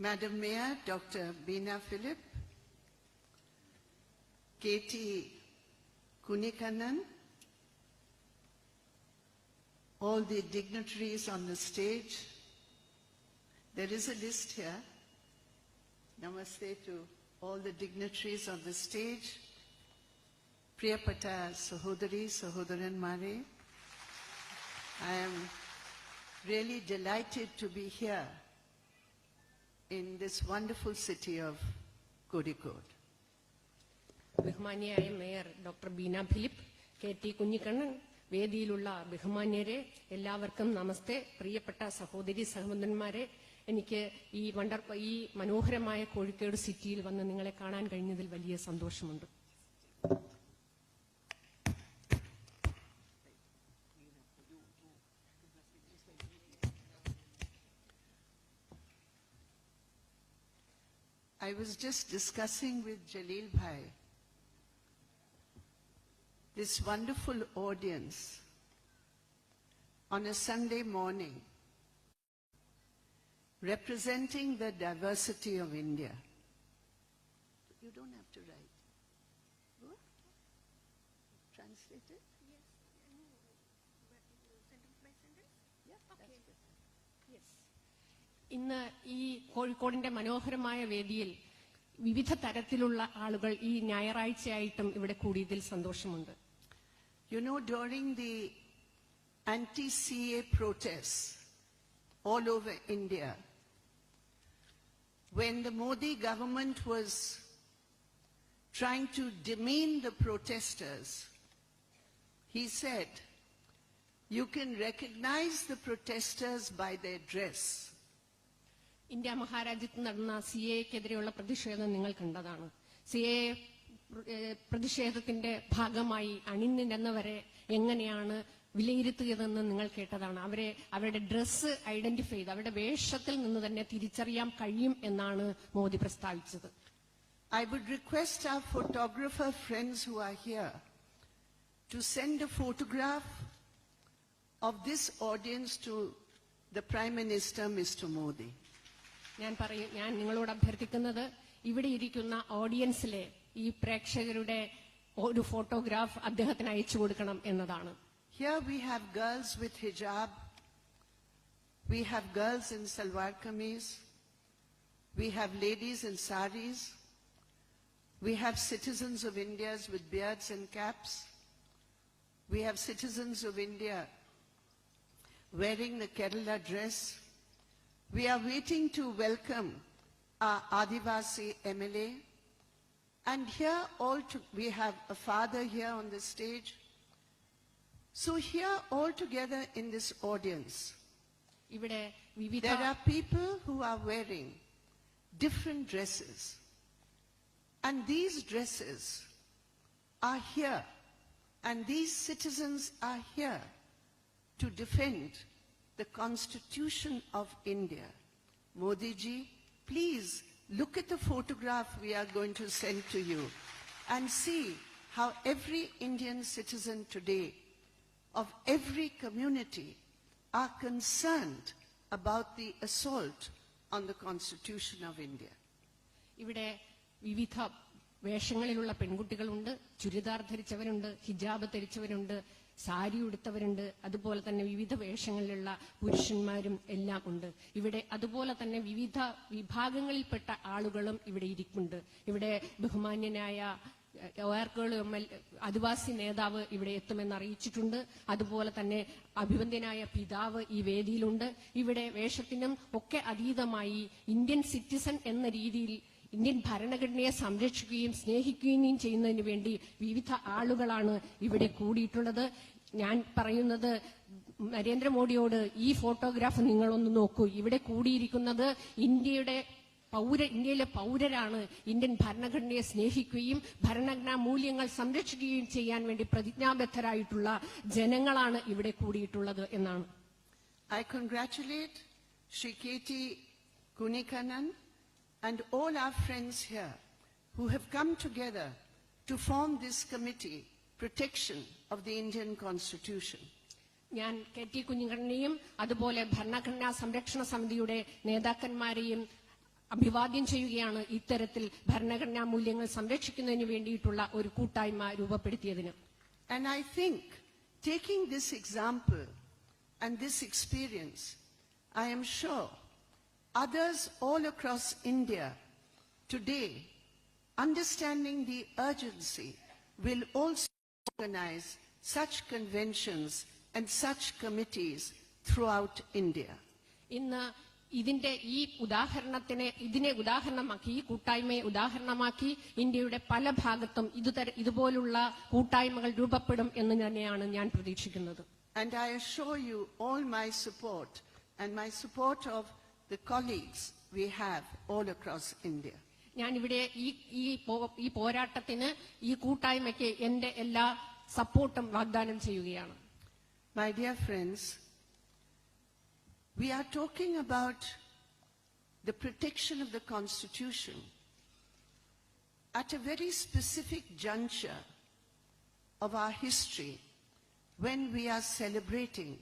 Madam Mayor Dr. Beena Philip, KT Kunikanan, all the dignitaries on the stage. There is a list here. Namaste to all the dignitaries on the stage. Priyapata Sahodari, Sahodaran Mare. I am really delighted to be here in this wonderful city of Kozhikode. ബഹുമാന്യായ mayor doctor Beena Philip, KT Kunhikannan, വേദിയിലുള്ള ബഹുമാന്യരെ എല്ലാവർക്കും നമസ്തേ. പ്രിയപ്പെട്ട സഹോദരി സഹോദരന്മാരെ, എനിക്ക് ഈ മനോഹരമായ കോഴിക്കോട് സിറ്റിയിൽ വന്ന് നിങ്ങളെ കാണാൻ കഴിഞ്ഞതിൽ വലിയ സന്തോഷമുണ്ട്. I was just discussing with Jalil Bhai, this wonderful audience on a Sunday morning, representing the diversity of India. You don't have to write. Go. Translate it? Yes, I know. But sentence by sentence? Yeah, okay. That's good. Yes. ഇന്ന് ഈ കോഴിക്കോടിന്റെ മനോഹരമായ വേദിയിൽ വിവിധ തരത്തിലുള്ള ആളുകൾ ഈ ഞായറാഴ്ചയായിട്ടും ഇവിടെ കൂടിയതിൽ സന്തോഷമുണ്ട്. You know, during the anti-CA protests all over India, when the Modi government was trying to demean the protesters, he said, you can recognize the protesters by their dress. India മഹാരാജ്യത്ത് നടന്ന CAക്കെതിരെയുള്ള പ്രതിഷേധം നിങ്ങൾ കണ്ടതാണ്. CA പ്രതിഷേധത്തിന്റെ ഭാഗമായി അണിനിരന്നവരെ എങ്ങനെയാണ് വിലയിരുത്തിയതെന്ന് നിങ്ങൾ കേട്ടതാണ്. അവരുടെ ഡ്രസ്സ് ഐഡന്റിഫൈ ചെയ്ത് അവരുടെ വേഷത്തിൽ നിന്ന് തന്നെ തിരിച്ചറിയാൻ കഴിയും എന്നാണ് മോദി പ്രസ്താവിച്ചത്. I would request our photographer friends who are here to send a photograph of this audience to the Prime Minister, Mr. Modi. ഞാൻ നിങ്ങളോട് അഭ്യർത്ഥിക്കുന്നത് ഇവിടെ ഇരിക്കുന്ന ഓഡിയൻസിലെ ഈ പ്രേക്ഷകരുടെ ഒരു ഫോട്ടോഗ്രാഫ് അദ്ദേഹത്തിന് അയച്ചു കൊടുക്കണം എന്നതാണ്. Here we have girls with hijab, we have girls in salwar kameez, we have ladies in saris, we have citizens of India with beards and caps, we have citizens of India wearing the Kerala dress. We are waiting to welcome our Adivasi MLA. And here we have a father here on the stage. So here all together in this audience, there are people who are wearing different dresses. And these dresses are here. And these citizens are here to defend the Constitution of India. Modi ji, please look at the photograph we are going to send to you and see how every Indian citizen today of every community are concerned about the assault on the Constitution of India. ഇവിടെ വിവിധ വേഷങ്ങളിലുള്ള പെൺകുട്ടികളുണ്ട്, ചുരിദാർ ധരിച്ചവരുണ്ട്, ഹിജാബ് ധരിച്ചവരുണ്ട്, സാരി ഉടുത്തവരുണ്ട്, അതുപോലെ തന്നെ വിവിധ വേഷങ്ങളിലുള്ള പുരുഷന്മാരും എല്ലാം ഉണ്ട്. ഇവിടെ അതുപോലെ തന്നെ വിവിധ വിഭാഗങ്ങളിൽപ്പെട്ട ആളുകളും ഇവിടെ ഇരിക്കുന്നുണ്ട്. ഇവിടെ ബഹുമാന്യനായ ആദിവാസി നേതാവ് ഇവിടെ എത്തുമെന്ന് അറിയിച്ചിട്ടുണ്ട്. അതുപോലെ തന്നെ അഭിവന്ദ്യനായ പിതാവ് ഈ വേദിയിലുണ്ട്. ഇവിടെ വേഷത്തിനും ഒക്കെ അതീതമായി ഇന്ത്യൻ സിറ്റിസൺ എന്ന രീതിയിൽ ഇന്ത്യൻ ഭരണഘടനയെ സംരക്ഷിക്കുകയും സ്നേഹിക്കുകയും ചെയ്യുന്നതിന് വേണ്ടി വിവിധ ആളുകളാണ് ഇവിടെ കൂടിയിട്ടുള്ളത്. ഞാൻ പറയുന്നത് നരേന്ദ്രമോദിയോട് ഈ ഫോട്ടോഗ്രാഫ് നിങ്ങളൊന്ന് നോക്കൂ. ഇവിടെ കൂടിയിരിക്കുന്നത് ഇന്ത്യയിലെ പൗരരാണ്. ഇന്ത്യൻ ഭരണഘടനയെ സ്നേഹിക്കുകയും ഭരണഘടനാ മൂല്യങ്ങൾ സംരക്ഷിക്കുകയും ചെയ്യാൻ വേണ്ടി പ്രതിജ്ഞാബദ്ധരായിട്ടുള്ള ജനങ്ങളാണ് ഇവിടെ കൂടിയിട്ടുള്ളത് എന്നാണ്. I congratulate Shri KT Kunikanan and all our friends here who have come together to form this committee, Protection of the Indian Constitution. ഞാൻ KT കുഞ്ഞിക്കണ്ണനെയും അതുപോലെ ഭരണഘടനാ സംരക്ഷണ സമിതിയുടെ നേതാക്കന്മാരെയും അഭിവാദ്യം ചെയ്യുകയാണ് ഇത്തരത്തിൽ ഭരണഘടനാ മൂല്യങ്ങൾ സംരക്ഷിക്കുന്നതിന് വേണ്ടിയിട്ടുള്ള ഒരു കൂട്ടായ്മ രൂപപ്പെടുത്തിയതിന്. And I think, taking this example and this experience, I am sure others all across India today, understanding the urgency, will also organize such conventions and such committees throughout India. ഇന്ന് ഇതിന്റെ ഇതിനെ ഉദാഹരണമാക്കി, ഈ കൂട്ടായ്മയെ ഉദാഹരണമാക്കി ഇന്ത്യയുടെ പല ഭാഗത്തും ഇതുപോലുള്ള കൂട്ടായ്മകൾ രൂപപ്പെടും എന്ന് തന്നെയാണ് ഞാൻ പ്രതീക്ഷിക്കുന്നത്. And I assure you all my support and my support of the colleagues we have all across India. ഞാൻ ഇവിടെ ഈ പോരാട്ടത്തിന്, ഈ കൂട്ടായ്മയ്ക്ക് എന്റെ എല്ലാ സപ്പോർട്ടും വാഗ്ദാനം ചെയ്യുകയാണ്. My dear friends, we are talking about the protection of the Constitution at a very specific juncture of our history when we are celebrating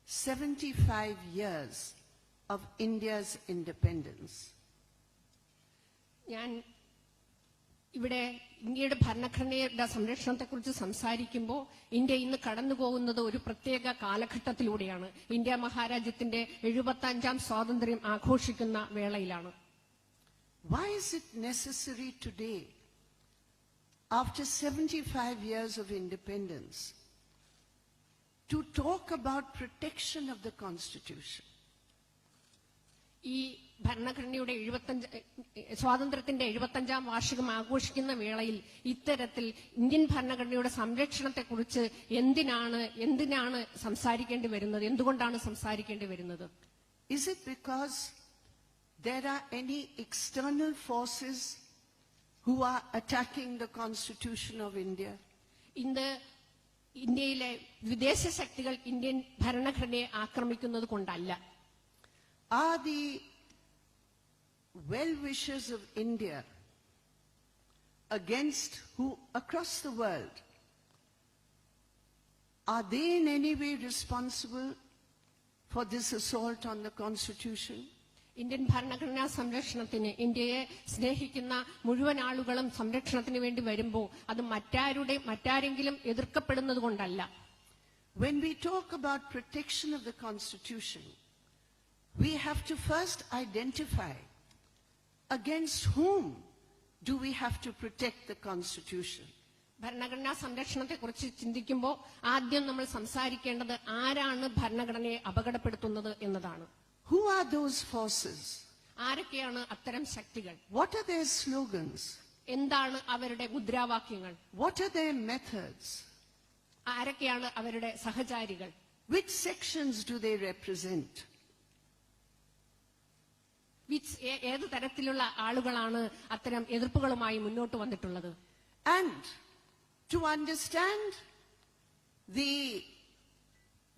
75 years of India's independence. ഞാൻ ഇവിടെ ഇന്ത്യയുടെ ഭരണഘടനയുടെ സംരക്ഷണത്തെക്കുറിച്ച് സംസാരിക്കുമ്പോൾ ഇന്ത്യ ഇന്ന് കടന്നുപോകുന്നത് ഒരു പ്രത്യേക കാലഘട്ടത്തിലൂടെയാണ്. ഇന്ത്യ മഹാരാജ്യത്തിന്റെ 75ാം സ്വാതന്ത്ര്യം ആഘോഷിക്കുന്ന വേളയിലാണ്. Why is it necessary today, after 75 years of independence, to talk about protection of the Constitution? ഈ ഭരണഘടനയുടെ സ്വാതന്ത്ര്യത്തിന്റെ 75ാം വാർഷികം ആഘോഷിക്കുന്ന വേളയിൽ ഇത്തരത്തിൽ ഇന്ത്യൻ ഭരണഘടനയുടെ സംരക്ഷണത്തെക്കുറിച്ച് എന്തിനാണ് സംസാരിക്കേണ്ടി വരുന്നത്? എന്തുകൊണ്ടാണ് സംസാരിക്കേണ്ടി വരുന്നത്? Is it because there are any external forces who are attacking the Constitution of India? ഇന്ന് ഇന്ത്യയിലെ വിദേശ ശക്തികൾ ഇന്ത്യൻ ഭരണഘടനയെ ആക്രമിക്കുന്നത് കൊണ്ടല്ല. Are the well-wishers of India against who across the world, are they in any way responsible for this assault on the Constitution? Indian ഭരണഘടനാ സംരക്ഷണത്തിന്, ഇന്ത്യയെ സ്നേഹിക്കുന്ന മുഴുവൻ ആളുകളും സംരക്ഷണത്തിന് വേണ്ടി വരുമ്പോൾ അത് മറ്റാരെങ്കിലും എതിർക്കപ്പെടുന്നത് കൊണ്ടല്ല. When we talk about protection of the Constitution, we have to first identify against whom do we have to protect the Constitution. ഭരണഘടനാ സംരക്ഷണത്തെക്കുറിച്ച് ചിന്തിക്കുമ്പോൾ ആദ്യം നമ്മൾ സംസാരിക്കേണ്ടത് ആരാണ് ഭരണഘടനയെ അപകടപ്പെടുത്തുന്നത് എന്നതാണ്. Who are those forces? ആരൊക്കെയാണ് അത്തരം ശക്തികൾ? What are their slogans? എന്താണ് അവരുടെ മുദ്രാവാക്യങ്ങൾ? What are their methods? ആരൊക്കെയാണ് അവരുടെ സഹചാരികൾ? Which sections do they represent? ഏത് തരത്തിലുള്ള ആളുകളാണ് അത്തരം എതിർപ്പുകളുമായി മുന്നോട്ട് വന്നിട്ടുള്ളത്? And to understand the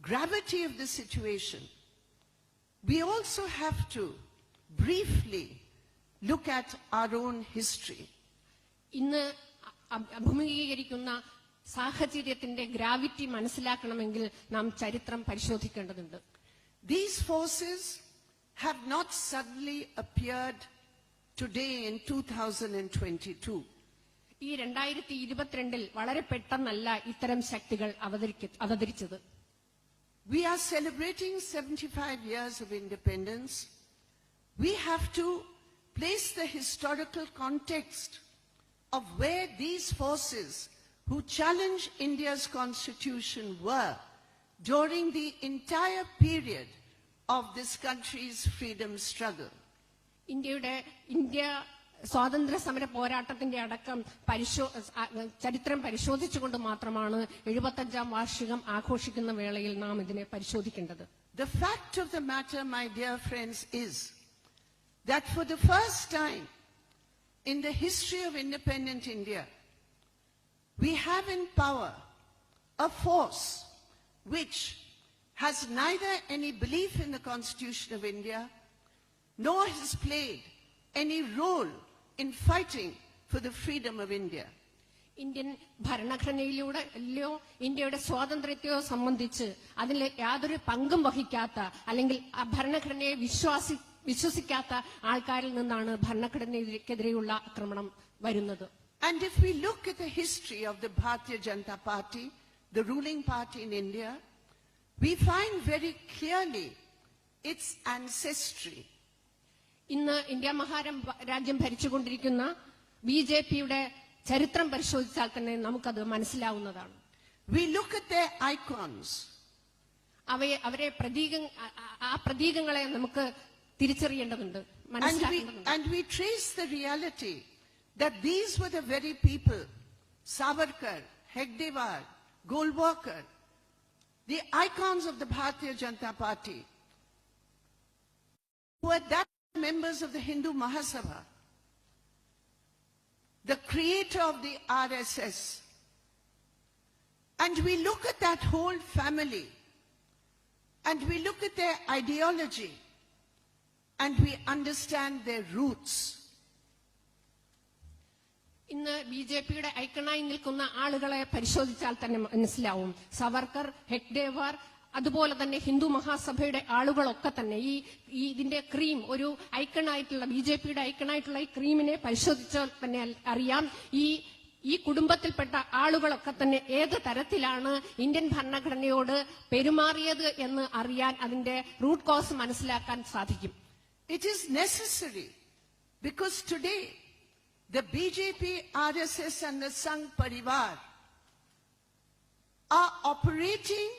gravity of the situation, we also have to briefly look at our own history. ഇന്ന് അഭിമുഖീകരിക്കുന്ന സാഹചര്യത്തിന്റെ ഗ്രാവിറ്റി മനസ്സിലാക്കണമെങ്കിൽ നാം ചരിത്രം പരിശോധിക്കേണ്ടതുണ്ട്. These forces have not suddenly appeared today in 2022. ഈ 2022 വളരെ പെട്ടെന്നല്ല ഇത്തരം ശക്തികൾ അവതരിച്ചത്. We are celebrating 75 years of independence. We have to place the historical context of where these forces who challenge India's constitution were during the entire period of this country's freedom struggle. India സ്വാതന്ത്ര്യ സമര പോരാട്ടത്തിന്റെ അടക്കം ചരിത്രം പരിശോധിച്ചുകൊണ്ട് മാത്രമാണ് 75ാം വാർഷികം ആഘോഷിക്കുന്ന വേളയിൽ നാം ഇതിനെ പരിശോധിക്കേണ്ടത്. The fact of the matter, my dear friends, is that for the first time in the history of independent India, we have in power a force which has neither any belief in the Constitution of India nor has played any role in fighting for the freedom of India. Indian ഭരണഘടനയിലൂടെയോ ഇന്ത്യയുടെ സ്വാതന്ത്ര്യത്തെയോ സംബന്ധിച്ച് അതിൽ യാതൊരു പങ്കും വഹിക്കാത്ത അല്ലെങ്കിൽ ആ ഭരണഘടനയെ വിശ്വസിക്കാത്ത ആൾക്കാരിൽ നിന്നാണ് ഭരണഘടനയ്ക്കെതിരെയുള്ള ആക്രമണം വരുന്നത്. And if we look at the history of the Bharatiya Janata Party, the ruling party in India, we find very clearly its ancestry. ഇന്ന് ഇന്ത്യ രാജ്യം ഭരിച്ചുകൊണ്ടിരിക്കുന്ന BJPയുടെ ചരിത്രം പരിശോധിച്ചാൽ തന്നെ നമുക്കത് മനസ്സിലാവുന്നതാണ്. We look at their icons. അവരെ പ്രതീകങ്ങളെ നമുക്ക് തിരിച്ചറിയേണ്ടതുണ്ട്, മനസ്സിലാക്കേണ്ടതുണ്ട്. And we trace the reality that these were the very people, Savarkar, Hegdewar, Golwalkar, the icons of the Bharatiya Janata Party, who were that members of the Hindu Mahasabha, the creator of the RSS. And we look at that whole family, and we look at their ideology, and we understand their roots. ഇന്ന് BJPയുടെ ഐക്കണായി നിൽക്കുന്ന ആളുകളെ പരിശോധിച്ചാൽ തന്നെ മനസ്സിലാവും. സവർക്കർ, ഹെഗ്ഡേവാർ, അതുപോലെ തന്നെ ഹിന്ദു മഹാസഭയുടെ ആളുകളൊക്കെ തന്നെ ഇതിന്റെ ക്രീം, ഒരു ഐക്കണായിട്ടുള്ള BJPയുടെ ഐക്കണായിട്ടുള്ള ഈ ക്രീമിനെ പരിശോധിച്ചാൽ തന്നെ അറിയാം ഈ കുടുംബത്തിൽപ്പെട്ട ആളുകളൊക്കെ തന്നെ ഏത് തരത്തിലാണ് ഇന്ത്യൻ ഭരണഘടനയോട് പെരുമാറിയത് എന്ന് അറിയാൻ, അതിന്റെ റൂട്ട് കോസ് മനസ്സിലാക്കാൻ സാധിക്കും. It is necessary because today the BJP, RSS and the Sangh Parivar are operating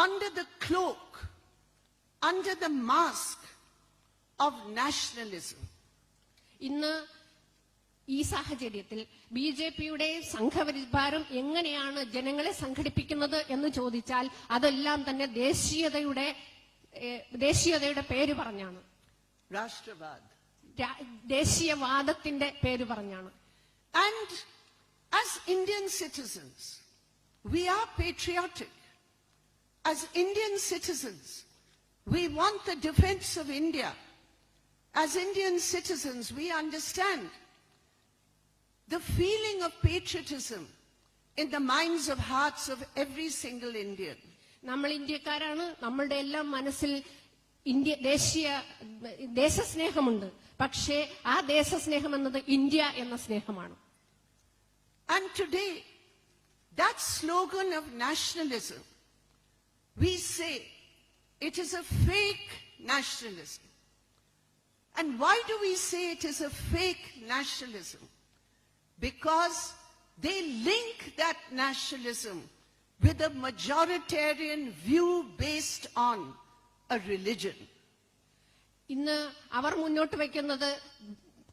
under the cloak, under the mask of nationalism. ഇന്ന് ഈ സാഹചര്യത്തിൽ BJPയുടെ സംഘപരിവാരം എങ്ങനെയാണ് ജനങ്ങളെ സംഘടിപ്പിക്കുന്നത് എന്ന് ചോദിച്ചാൽ അതെല്ലാം തന്നെ ദേശീയതയുടെ പേര് പറഞ്ഞാണ്. Rashtravad. ദേശീയവാദത്തിന്റെ പേര് പറഞ്ഞാണ്. And as Indian citizens, we are patriotic. As Indian citizens, we want the defense of India. As Indian citizens, we understand the feeling of patriotism in the minds of hearts of every single Indian. നമ്മൾ ഇന്ത്യക്കാരാണ്. നമ്മളുടെ എല്ലാം മനസ്സിൽ ദേശസ്നേഹമുണ്ട്. പക്ഷേ ആ ദേശസ്നേഹം എന്നത് India എന്ന സ്നേഹമാണ്. And today, that slogan of nationalism, we say it is a fake nationalism. And why do we say it is a fake nationalism? Because they link that nationalism with a majoritarian view based on a religion. ഇന്ന് അവർ മുന്നോട്ട് വയ്ക്കുന്നത്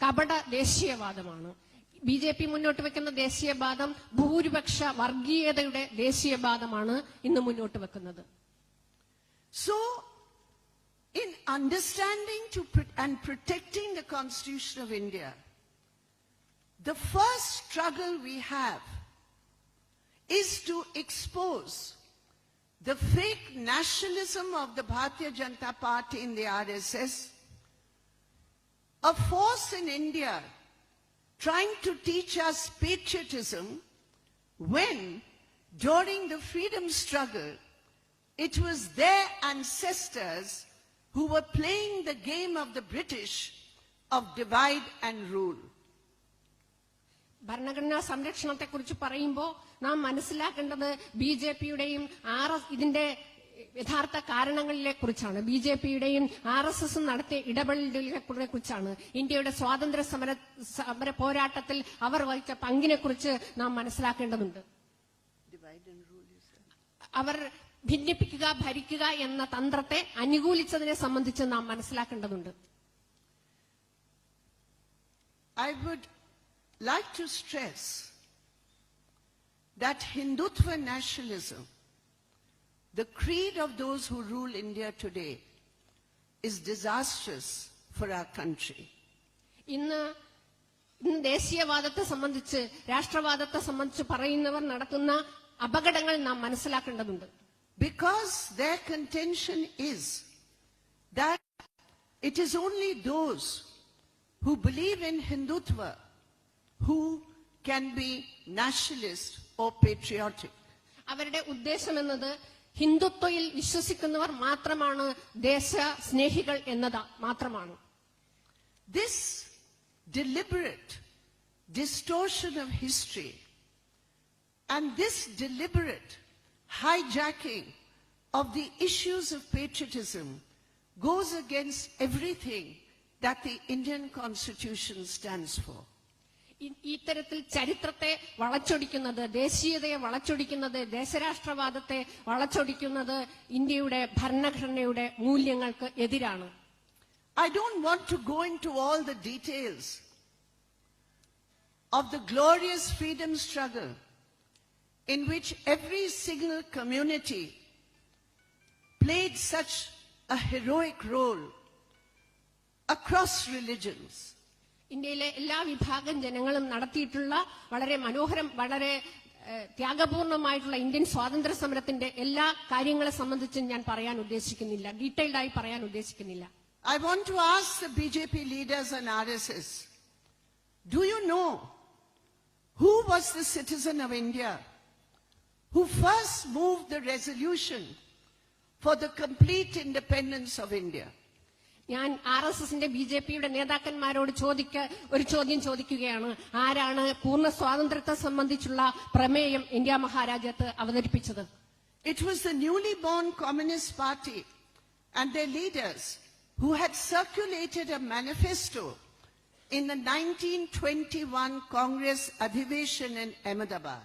കപട ദേശീയവാദമാണ്. BJP മുന്നോട്ട് വയ്ക്കുന്ന ദേശീയവാദം ഭൂരിപക്ഷ വർഗീയതയുടെ ദേശീയവാദമാണ് ഇന്ന് മുന്നോട്ട് വെക്കുന്നത്. So, in understanding and protecting the Constitution of India, the first struggle we have is to expose the fake nationalism of the Bharatiya Janata Party in the RSS, a force in India trying to teach us patriotism when, during the freedom struggle, it was their ancestors who were playing the game of the British of divide and rule. ഭരണഘടനാ സംരക്ഷണത്തെക്കുറിച്ച് പറയുമ്പോൾ നാം മനസ്സിലാക്കേണ്ടത് BJPയുടെയും ഇതിന്റെ യഥാർത്ഥ കാരണങ്ങളിലെ കുറിച്ചാണ്. BJPയുടെയും RSS നടത്തിയ ഇടപെടലുകളെ കുറിച്ചാണ്. ഇന്ത്യയുടെ സ്വാതന്ത്ര്യ സമര പോരാട്ടത്തിൽ അവർ വഹിച്ച പങ്കിനെ കുറിച്ച് നാം മനസ്സിലാക്കേണ്ടതുണ്ട്. അവർ ഭിന്നിപ്പിക്കുക, ഭരിക്കുക എന്ന തന്ത്രത്തെ അനുകൂലിച്ചതിനെ സംബന്ധിച്ച് നാം മനസ്സിലാക്കേണ്ടതുണ്ട്. I would like to stress that Hindutva nationalism, the creed of those who rule India today, is disastrous for our country. ഇന്ന് ദേശീയവാദത്തെ സംബന്ധിച്ച്, രാഷ്ട്രവാദത്തെ സംബന്ധിച്ച് പറയുന്നവർ നടത്തുന്ന അപകടങ്ങൾ നാം മനസ്സിലാക്കേണ്ടതുണ്ട്. Because their contention is that it is only those who believe in Hindutva who can be nationalist or patriotic. അവരുടെ ഉദ്ദേശം എന്നത് ഹിന്ദുത്വയിൽ വിശ്വസിക്കുന്നവർ മാത്രമാണ് ദേശസ്നേഹികൾ എന്നത് മാത്രമാണ്. This deliberate distortion of history and this deliberate hijacking of the issues of patriotism goes against everything that the Indian Constitution stands for. ഇത്തരത്തിൽ ചരിത്രത്തെ വളച്ചൊടിക്കുന്നത്, ദേശീയതയെ വളച്ചൊടിക്കുന്നത്, ദേശരാഷ്ട്രവാദത്തെ വളച്ചൊടിക്കുന്നത് ഇന്ത്യയുടെ ഭരണഘടനയുടെ മൂല്യങ്ങൾക്ക് എതിരാണ്. I don't want to go into all the details of the glorious freedom struggle in which every single community played such a heroic role across religions. ഇന്ത്യയിലെ എല്ലാ വിഭാഗം ജനങ്ങളും നടത്തിയിട്ടുള്ള വളരെ മനോഹരം, വളരെ ത്യാഗപൂർണമായിട്ടുള്ള ഇന്ത്യൻ സ്വാതന്ത്ര്യ സമരത്തിന്റെ എല്ലാ കാര്യങ്ങളെ സംബന്ധിച്ചും ഞാൻ പറയാൻ ഉദ്ദേശിക്കുന്നില്ല, ഡീറ്റെയിൽഡ് ആയി പറയാൻ ഉദ്ദേശിക്കുന്നില്ല. I want to ask the BJP leaders and RSS, do you know who was the citizen of India who first moved the resolution for the complete independence of India? ഞാൻ RSSന്റെ BJPയുടെ നേതാക്കന്മാരോട് ഒരു ചോദ്യം ചോദിക്കുകയാണ്. ആരാണ് പൂർണ്ണ സ്വാതന്ത്ര്യത്തെ സംബന്ധിച്ചുള്ള പ്രമേയം ഇന്ത്യ മഹാരാജ്യത്ത് അവതരിപ്പിച്ചത്? It was the newly born Communist Party and their leaders who had circulated a manifesto in the 1921 Congress Adhiveshan in Ahmedabad.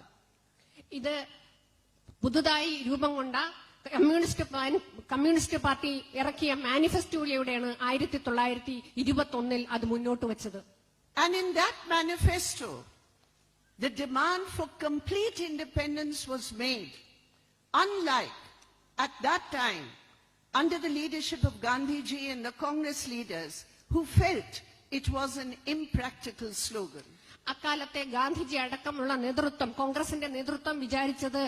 ഇത് പുതുതായി രൂപം കൊണ്ട കമ്മ്യൂണിസ്റ്റ് പാർട്ടി ഇറക്കിയ മാനിഫെസ്റ്റോയിലൂടെയാണ് 1921 അത് മുന്നോട്ട് വെച്ചത്. And in that manifesto, the demand for complete independence was made, unlike at that time under the leadership of Gandhiji and the Congress leaders who felt it was an impractical slogan. അക്കാലത്തെ ഗാന്ധിജി അടക്കമുള്ള നേതൃത്വം, കോൺഗ്രസിന്റെ നേതൃത്വം വിചാരിച്ചത്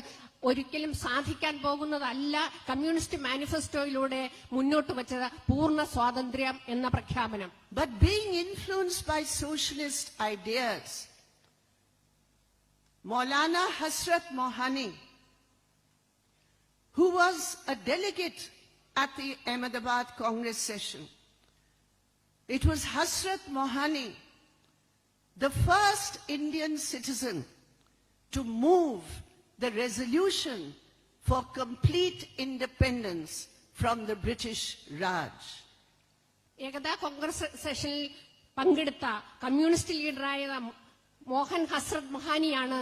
ഒരിക്കലും സാധിക്കാൻ പോകുന്നതല്ല communist മാനിഫെസ്റ്റോയിലൂടെ മുന്നോട്ട് വെച്ചത് പൂർണ്ണ സ്വാതന്ത്ര്യം എന്ന പ്രഖ്യാപനം. But being influenced by socialist ideas, Maulana Hasrat Mohani, who was a delegate at the Ahmedabad Congress session, it was Hasrat Mohani, the first Indian citizen to move the resolution for complete independence from the British Raj. ഏകതാ കോൺഗ്രസ് സെഷനിൽ പങ്കെടുത്ത communist ലീഡറായ മോഹൻ ഹസ്രത് മൊഹാനിയാണ്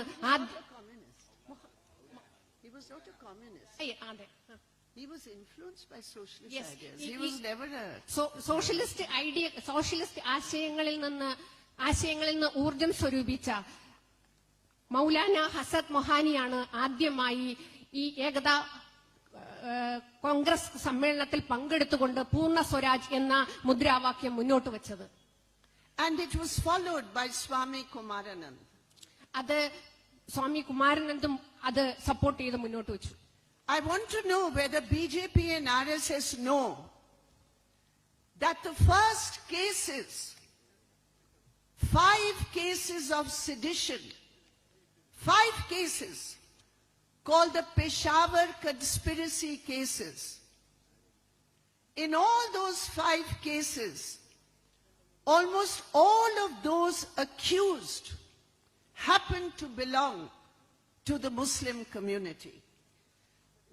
He was not a communist. അതെ, He was influenced by socialist Yes, ideas. he- He was never a... socialist ആശയങ്ങളിൽ നിന്ന് ഊർജം സ്വരൂപിച്ച മൗലാന ഹസരത് മൊഹാനിയാണ് ആദ്യമായി ഈ ഏകതാ കോൺഗ്രസ് സമ്മേളനത്തിൽ പങ്കെടുത്തുകൊണ്ട് പൂർണ്ണ സ്വരാജ് എന്ന മുദ്രാവാക്യം മുന്നോട്ട് വെച്ചത്. And it was followed by Swami Kumaranand. അത് സ്വാമി കുമാരാനന്ദും അത് സപ്പോർട്ട് ചെയ്ത് മുന്നോട്ട് വെച്ചു. I want to know whether BJP and RSS know that the first cases, 5 cases of sedition, 5 cases called the Peshawar conspiracy cases. In all those 5 cases, almost all of those accused happened to belong to the Muslim community.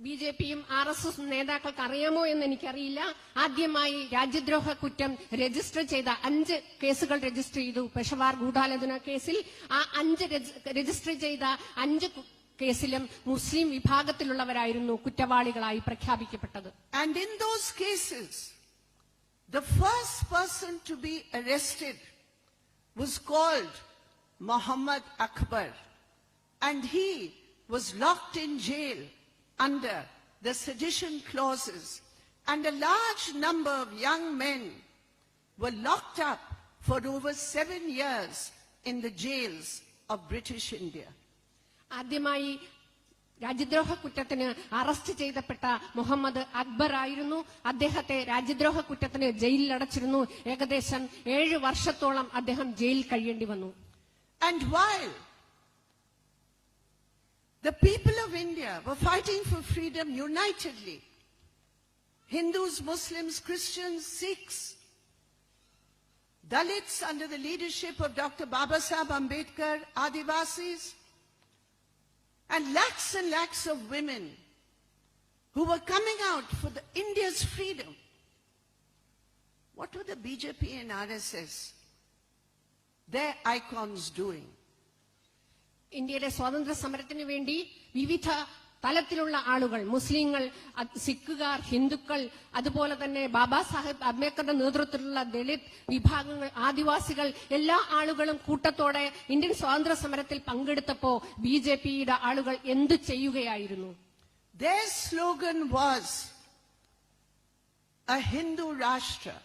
BJPയും RSS നേതാക്കൾക്ക് അറിയാമോ എന്ന് എനിക്കറിയില്ല. ആദ്യമായി രാജ്യദ്രോഹ കുറ്റം register ചെയ്ത 5 കേസുകൾ register ചെയ്തു. പെഷവാർ ഗൂഢാലോചന കേസിൽ ആ 5 രജിസ്റ്റർ ചെയ്ത 5 കേസിലും മുസ്ലിം വിഭാഗത്തിലുള്ളവരായിരുന്നു കുറ്റവാളികളായി പ്രഖ്യാപിക്കപ്പെട്ടത്. And in those cases, the first person to be arrested was called Muhammad Akbar, and he was locked in jail under the sedition clauses, and a large number of young men were locked up for over 7 years in the jails of British India. ആദ്യമായി രാജ്യദ്രോഹ കുറ്റത്തിന് arrest ചെയ്യപ്പെട്ട മുഹമ്മദ് അക്ബർ ആയിരുന്നു. അദ്ദേഹത്തെ രാജ്യദ്രോഹ കുറ്റത്തിന് ജയിലിൽ അടച്ചിരുന്നു. ഏകദേശം 7 വർഷത്തോളം അദ്ദേഹം ജയിലിൽ കഴിയേണ്ടി വന്നു. And while the people of India were fighting for freedom unitedly. Hindus, Muslims, Christians, Sikhs, Dalits under the leadership of Dr. Babasaheb Ambedkar, Adivasis, and lakhs of women who were coming out for India's freedom. What were the BJP and RSS, their icons, doing? ഇന്ത്യയുടെ സ്വാതന്ത്ര്യ സമരത്തിന് വേണ്ടി വിവിധ തലത്തിലുള്ള ആളുകൾ, മുസ്ലിങ്ങൾ, സിഖുകാർ, ഹിന്ദുക്കൾ, അതുപോലെ തന്നെ ബാബാ സാഹേബ് അംബേദ്കറുടെ നേതൃത്വത്തിലുള്ള ദളിത് വിഭാഗങ്ങൾ, ആദിവാസികൾ, എല്ലാ ആളുകളും കൂട്ടത്തോടെ ഇന്ത്യൻ സ്വാതന്ത്ര്യ സമരത്തിൽ പങ്കെടുത്തപ്പോ ബിജെപിയുടെ ആളുകൾ എന്തു ചെയ്യുകയായിരുന്നു? Their slogan was a Hindu Rashtra.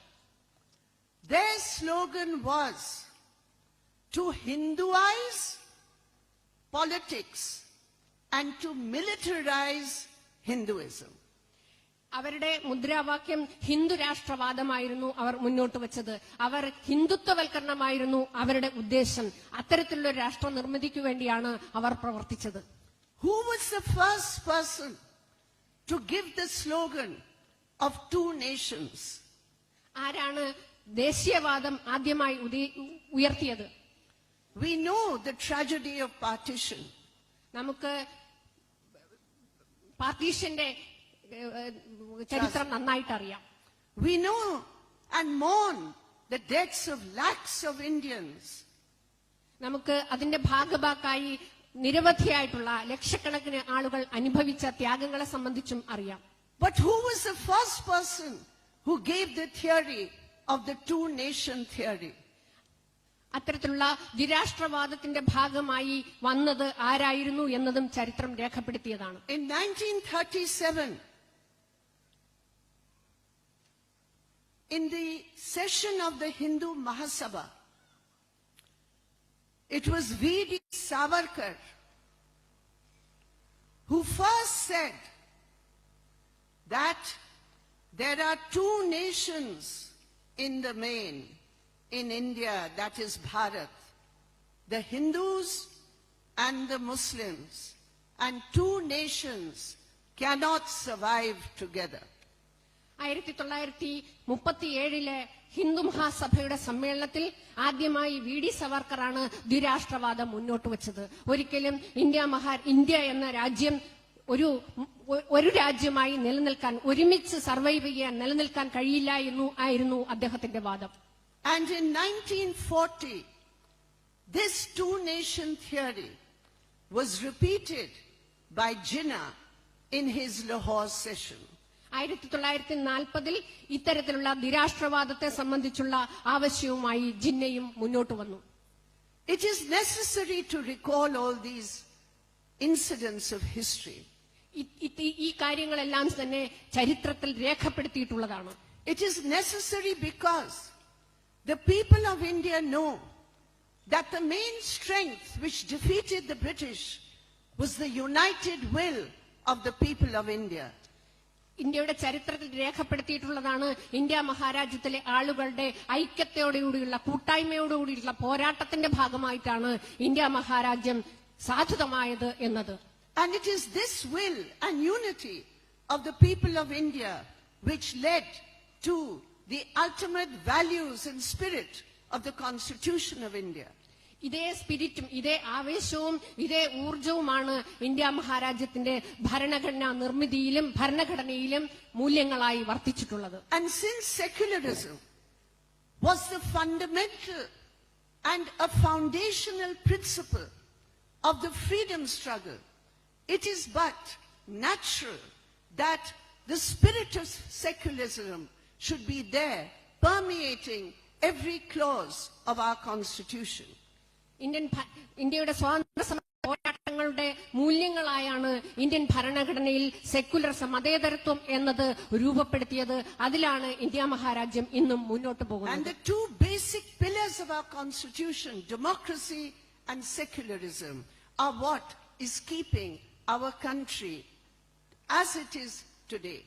Their slogan was to Hinduize politics and to militarize Hinduism. അവരുടെ മുദ്രാവാക്യം ഹിന്ദു രാഷ്ട്രവാദമായിരുന്നു അവർ മുന്നോട്ട് വെച്ചത്. അവർ ഹിന്ദുത്വവൽക്കരണമായിരുന്നു അവരുടെ ഉദ്ദേശം. അത്തരത്തിലുള്ള ഒരു രാഷ്ട്ര നിർമ്മിതിക്ക് വേണ്ടിയാണ് അവർ പ്രവർത്തിച്ചത്. Who was the first person to give the slogan of two nations? ആരാണ് ദേശീയവാദം ആദ്യമായി ഉയർത്തിയത്? We know the tragedy of partition. നമുക്ക് പാർട്ടീഷന്റെ ചരിത്രം നന്നായിട്ട് അറിയാം. We know and mourn the deaths of lakhs of Indians. നമുക്ക് അതിന്റെ ഭാഗഭാക്കായി നിരവധിയായിട്ടുള്ള ലക്ഷക്കണക്കിന് ആളുകൾ അനുഭവിച്ച ത്യാഗങ്ങളെ സംബന്ധിച്ചും അറിയാം. But who was the first person who gave the theory of the two-nation theory? അത്തരത്തിലുള്ള ദ്വിരാഷ്ട്രവാദത്തിന്റെ ഭാഗമായി വന്നത് ആരായിരുന്നു എന്നതും ചരിത്രം രേഖപ്പെടുത്തിയതാണ്. In 1937, in the session of the Hindu Mahasabha, it was V.D. Savarkar who first said that there are two nations in the main in India, that is Bharat, the Hindus and the Muslims, and two nations cannot survive together. 1937 Hindu മഹാസഭയുടെ സമ്മേളനത്തിൽ ആദ്യമായി VD. സവർക്കറാണ് ദ്വിരാഷ്ട്രവാദം മുന്നോട്ട് വെച്ചത്. ഒരിക്കലും India എന്ന രാജ്യം ഒരു രാജ്യമായി നിലനിൽക്കാൻ, ഒരുമിച്ച് സർവൈവ് ചെയ്യാൻ, നിലനിൽക്കാൻ കഴിയില്ല ആയിരുന്നു അദ്ദേഹത്തിന്റെ വാദം. And in 1940, this two-nation theory was repeated by Jinnah in his Lahore session. 1940 ഇത്തരത്തിലുള്ള ദ്വിരാഷ്ട്രവാദത്തെ സംബന്ധിച്ചുള്ള ആവശ്യവുമായി ജിന്നയും മുന്നോട്ട് വന്നു. It is necessary to recall all these incidents of history. ഈ കാര്യങ്ങളെല്ലാം തന്നെ ചരിത്രത്തിൽ രേഖപ്പെടുത്തിയിട്ടുള്ളതാണ്. It is necessary because the people of India know that the main strength which defeated the British was the united will of the people of India. ഇന്ത്യയുടെ ചരിത്രത്തിൽ രേഖപ്പെടുത്തിയിട്ടുള്ളതാണ് India മഹാരാജ്യത്തിലെ ആളുകളുടെ ഐക്യത്തോടുകൂടിയുള്ള, കൂട്ടായ്മയോടുകൂടിയുള്ള പോരാട്ടത്തിന്റെ ഭാഗമായിട്ടാണ് India മഹാരാജ്യം സാധുതമായത് എന്നത്. And it is this will and unity of the people of India which led to the ultimate values and spirit of the Constitution of India. ഇതേ സ്പിരിറ്റും ഇതേ ആവേശവും ഇതേ ഊർജവുമാണ് ഇന്ത്യ മഹാരാജ്യത്തിന്റെ ഭരണഘടനാ നിർമ്മിതിയിലും ഭരണഘടനയിലും മൂല്യങ്ങളായി വർത്തിച്ചിട്ടുള്ളത്. And since secularism was the fundamental and a foundational principle of the freedom struggle, it is but natural that the spirit of secularism should be there, permeating every clause of our Constitution. ഇന്ത്യയുടെ സ്വാതന്ത്ര്യ സമര പോരാട്ടങ്ങളുടെ മൂല്യങ്ങളായാണ് Indian ഭരണഘടനയിൽ secularism, മതേതരത്വം എന്നത് രൂപപ്പെടുത്തിയത്. അതിലാണ് India മഹാരാജ്യം ഇന്നും മുന്നോട്ട് പോകുന്നത്. And the two basic pillars of our Constitution, democracy and secularism, are what is keeping our country as it is today.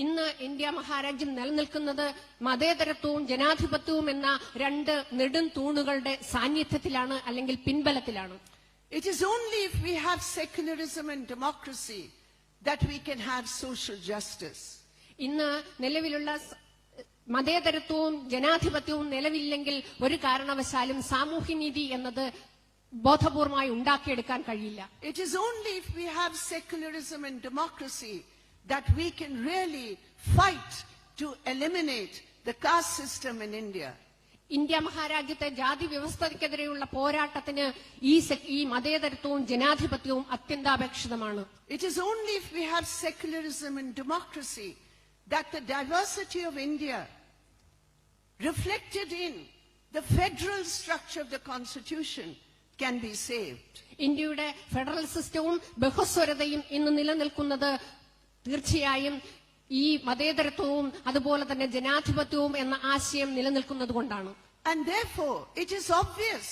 ഇന്ന് ഇന്ത്യ മഹാരാജ്യം നിലനിൽക്കുന്നത് മതേതരത്വവും ജനാധിപത്യവും എന്ന രണ്ട് നെടും തൂണുകളുടെ സാന്നിധ്യത്തിലാണ്, അല്ലെങ്കിൽ പിൻബലത്തിലാണ്. It is only if we have secularism and democracy that we can have social justice. ഇന്ന് നിലവിലുള്ള മതേതരത്വവും ജനാധിപത്യവും നിലവില്ലെങ്കിൽ ഒരു കാരണവശാലും സാമൂഹ്യനീതി എന്നത് ബോധപൂർവമായി ഉണ്ടാക്കിയെടുക്കാൻ കഴിയില്ല. It is only if we have secularism and democracy that we can really fight to eliminate the caste system in India. India മഹാരാജ്യത്തെ ജാതി വ്യവസ്ഥയ്ക്കെതിരെയുള്ള പോരാട്ടത്തിന് ഈ മതേതരത്വവും ജനാധിപത്യവും അത്യന്താപേക്ഷിതമാണ്. It is only if we have secularism and democracy that the diversity of India, reflected in the federal structure of the constitution, can be saved. ഇന്ത്യയുടെ federal സിസ്റ്റവും ബഹുസ്വരതയും ഇന്ന് നിലനിൽക്കുന്നത് തീർച്ചയായും ഈ മതേതരത്വവും അതുപോലെ തന്നെ ജനാധിപത്യവും എന്ന ആശയം നിലനിൽക്കുന്നത് കൊണ്ടാണ്. And therefore, it is obvious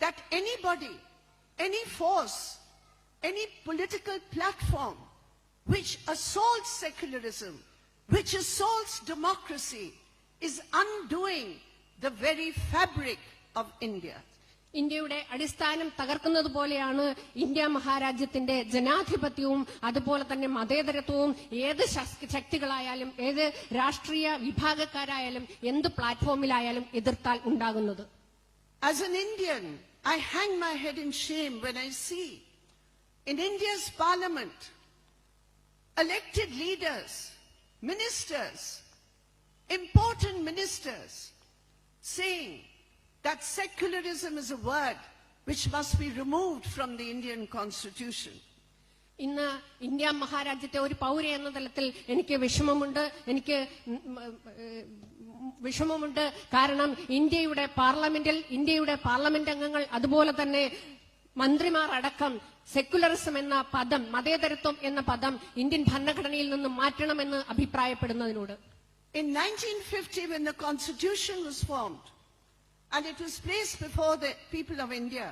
that anybody, any force, any political platform which assaults secularism, which assaults democracy, is undoing the very fabric of India. ഇന്ത്യയുടെ അടിസ്ഥാനം തകർക്കുന്നത് പോലെയാണ് ഇന്ത്യ മഹാരാജ്യത്തിന്റെ ജനാധിപത്യവും അതുപോലെ തന്നെ മതേതരത്വവും ഏത് ശക്തികളായാലും ഏത് രാഷ്ട്രീയ വിഭാഗക്കാരായാലും എന്ത് പ്ലാറ്റ്ഫോമിലായാലും എതിർത്താൽ ഉണ്ടാകുന്നത്. As an Indian, I hang my head in shame when I see in India's parliament elected leaders, ministers, important ministers saying that secularism is a word which must be removed from the Indian constitution. ഇന്ന് India മഹാരാജ്യത്തെ ഒരു പൗര എന്ന തലത്തിൽ എനിക്ക് വിഷമമുണ്ട്. കാരണം ഇന്ത്യയുടെ parliament അംഗങ്ങൾ അതുപോലെ തന്നെ മന്ത്രിമാർ അടക്കം സെക്യുലറിസം എന്ന പദം, മതേതരത്വം എന്ന പദം ഇന്ത്യൻ ഭരണഘടനയിൽ നിന്ന് മാറ്റണമെന്ന് അഭിപ്രായപ്പെടുന്നതിനോട്. In 1950, when the constitution was formed, and it was placed before the people of India,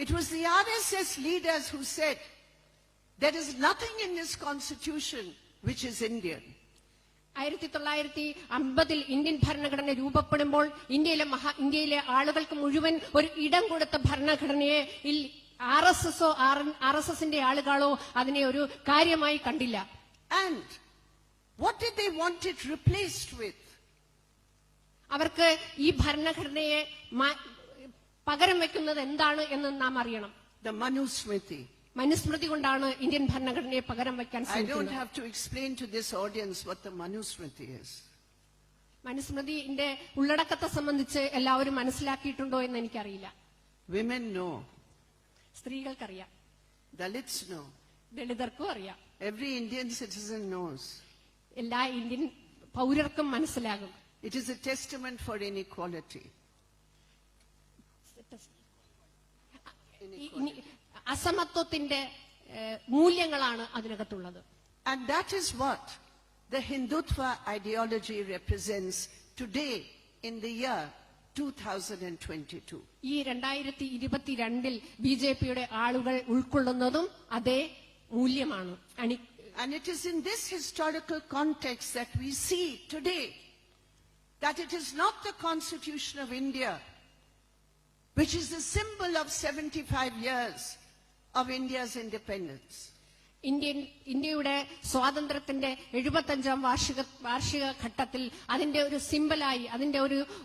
it was the RSS leaders who said, there is nothing in this constitution which is Indian. 1950 Indian ഭരണഘടന രൂപപ്പെടുമ്പോൾ ഇന്ത്യയിലെ ആളുകൾക്ക് മുഴുവൻ ഒരു ഇടം കൊടുത്ത ഭരണഘടനയെ RSSന്റെ ആളുകളോ അതിനെ ഒരു കാര്യമായി കണ്ടില്ല. And what did they want it replaced with? അവർക്ക് ഈ ഭരണഘടനയെ പകരം വെക്കുന്നത് എന്താണ് എന്ന് നാം അറിയണം. The Manusmriti. മനുസ്മൃതി കൊണ്ടാണ് ഇന്ത്യൻ ഭരണഘടനയെ പകരം വെക്കാൻ I don't ശ്രമിക്കുന്നത്. have to explain to this audience what the Manusmriti is. മനുസ്മൃതിന്റെ ഉള്ളടക്കത്തെ സംബന്ധിച്ച് എല്ലാവരും മനസ്സിലാക്കിയിട്ടുണ്ടോ എന്ന് എനിക്കറിയില്ല. Women know. സ്ത്രീകൾക്കറിയാം, Dalits know. ദളിതർക്കും അറിയാം, Every Indian citizen knows. എല്ലാ ഇന്ത്യൻ പൗരർക്കും മനസ്സിലാകും. It is a testament for inequality. അസമത്വത്തിന്റെ മൂല്യങ്ങളാണ് അതിനകത്തുള്ളത്. And that is what the Hindutva ideology represents today in the year 2022. ഈ 2022 ബിജെപിയുടെ ആളുകൾ ഉൾക്കൊള്ളുന്നതും അതേ മൂല്യമാണ്. And it is in this historical context that we see today that it is not the Constitution of India, which is the symbol of 75 years of India's independence. ഇന്ത്യയുടെ സ്വാതന്ത്ര്യത്തിന്റെ 75ാം വാർഷിക ഘട്ടത്തിൽ അതിന്റെ ഒരു സിംബലായി, അതിന്റെ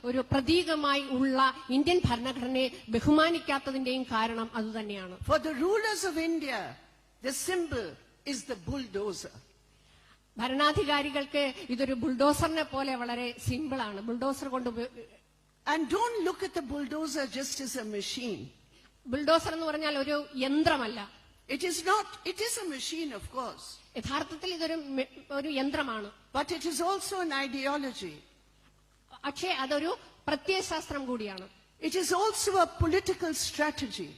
ഒരു പ്രതീകമായി ഉള്ള ഇന്ത്യൻ ഭരണഘടനയെ ബഹുമാനിക്കാത്തതിന്റെയും കാരണം അതുതന്നെയാണ്. For the rulers of India, the symbol is the bulldozer. ഭരണാധികാരികൾക്ക് ഇതൊരു ബുൾഡോസറിനെ പോലെ വളരെ സിമ്പിളാണ്. ബുൾഡോസർ കൊണ്ട് And don't look at the bulldozer just as a machine. Bulldozer എന്ന് പറഞ്ഞാൽ ഒരു യന്ത്രമല്ല. It is not. It is a machine, of course. യഥാർത്ഥത്തിൽ ഇതൊരു യന്ത്രമാണ്. But it is also an ideology. പക്ഷേ അതൊരു പ്രത്യയശാസ്ത്രം കൂടിയാണ്. It is also a political strategy.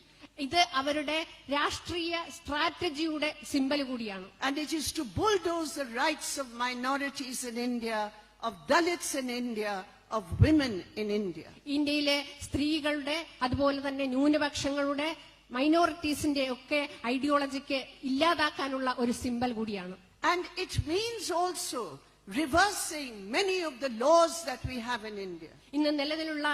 ഇത് അവരുടെ രാഷ്ട്രീയ സ്ട്രാറ്റജിയുടെ സിംബൽ കൂടിയാണ്. And it is to bulldoze the rights of minorities in India, of Dalits in India, of women in India. ഇന്ത്യയിലെ സ്ത്രീകളുടെ അതുപോലെ തന്നെ ന്യൂനപക്ഷങ്ങളുടെ മൈനോറിറ്റീസിന്റെ ഒക്കെ ഐഡിയോളജിക്ക് ഇല്ലാതാക്കാനുള്ള ഒരു സിംബൽ കൂടിയാണ്. And it means also reversing many of the laws that we have in India. ഇന്ന് നിലവിലുള്ള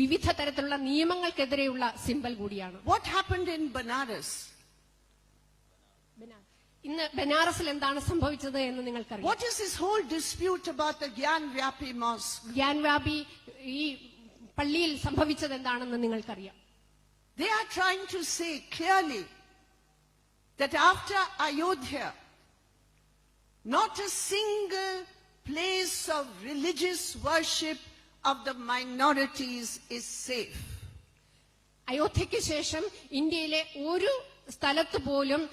വിവിധ തരത്തിലുള്ള നിയമങ്ങൾക്കെതിരെയുള്ള സിംബൽ കൂടിയാണ്. What happened in Banaras? ഇന്ന് ബനാറസിൽ എന്താണ് സംഭവിച്ചത് എന്ന് നിങ്ങൾക്കറിയാം. What is this whole dispute about the Gyan Vyapi mosque? Gyan വ്യാപി ഈ പള്ളിയിൽ സംഭവിച്ചത് എന്താണെന്ന് നിങ്ങൾക്കറിയാം. They are trying to say clearly that after Ayodhya, not a single place of religious worship of the minorities is safe. അയോധ്യയ്ക്ക് ശേഷം ഇന്ത്യയിലെ ഒരു സ്ഥലത്ത് പോലും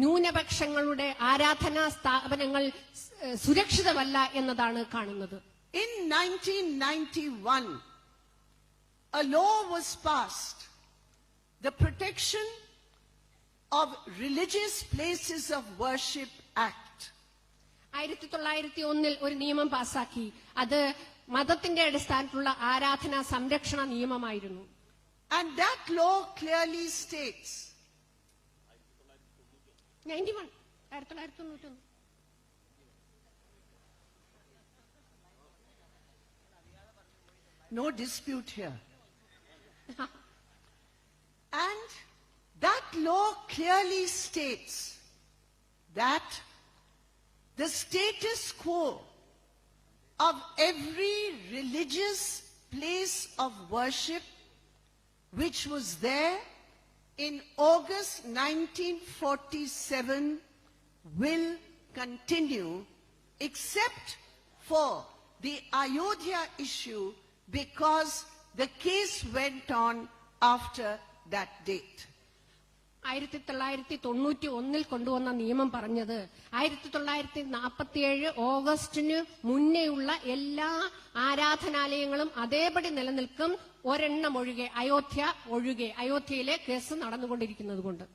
ന്യൂനപക്ഷങ്ങളുടെ ആരാധനാ സ്ഥാപനങ്ങൾ സുരക്ഷിതമല്ല എന്നതാണ് കാണുന്നത്. In 1991, a law was passed, the Protection of Religious Places of Worship Act. 1901 ഒരു നിയമം പാസാക്കി. അത് മതത്തിന്റെ അടിസ്ഥാനത്തിലുള്ള ആരാധനാ സംരക്ഷണ നിയമമായിരുന്നു. And that law clearly states 1991. No dispute here. And that law clearly states that the status quo of every religious place of worship which was there in August 1947 will continue except for the Ayodhya issue because the case went on after that date. 1991 കൊണ്ടുവന്ന നിയമം പറഞ്ഞത് 1947 ഓഗസ്റ്റിന് മുന്നേയുള്ള എല്ലാ ആരാധനാലയങ്ങളും അതേപടി നിലനിൽക്കും, ഒരെണ്ണം ഒഴികെ, അയോധ്യ ഒഴികെ. അയോധ്യയിലെ കേസ് നടന്നുകൊണ്ടിരിക്കുന്നത് കൊണ്ട്.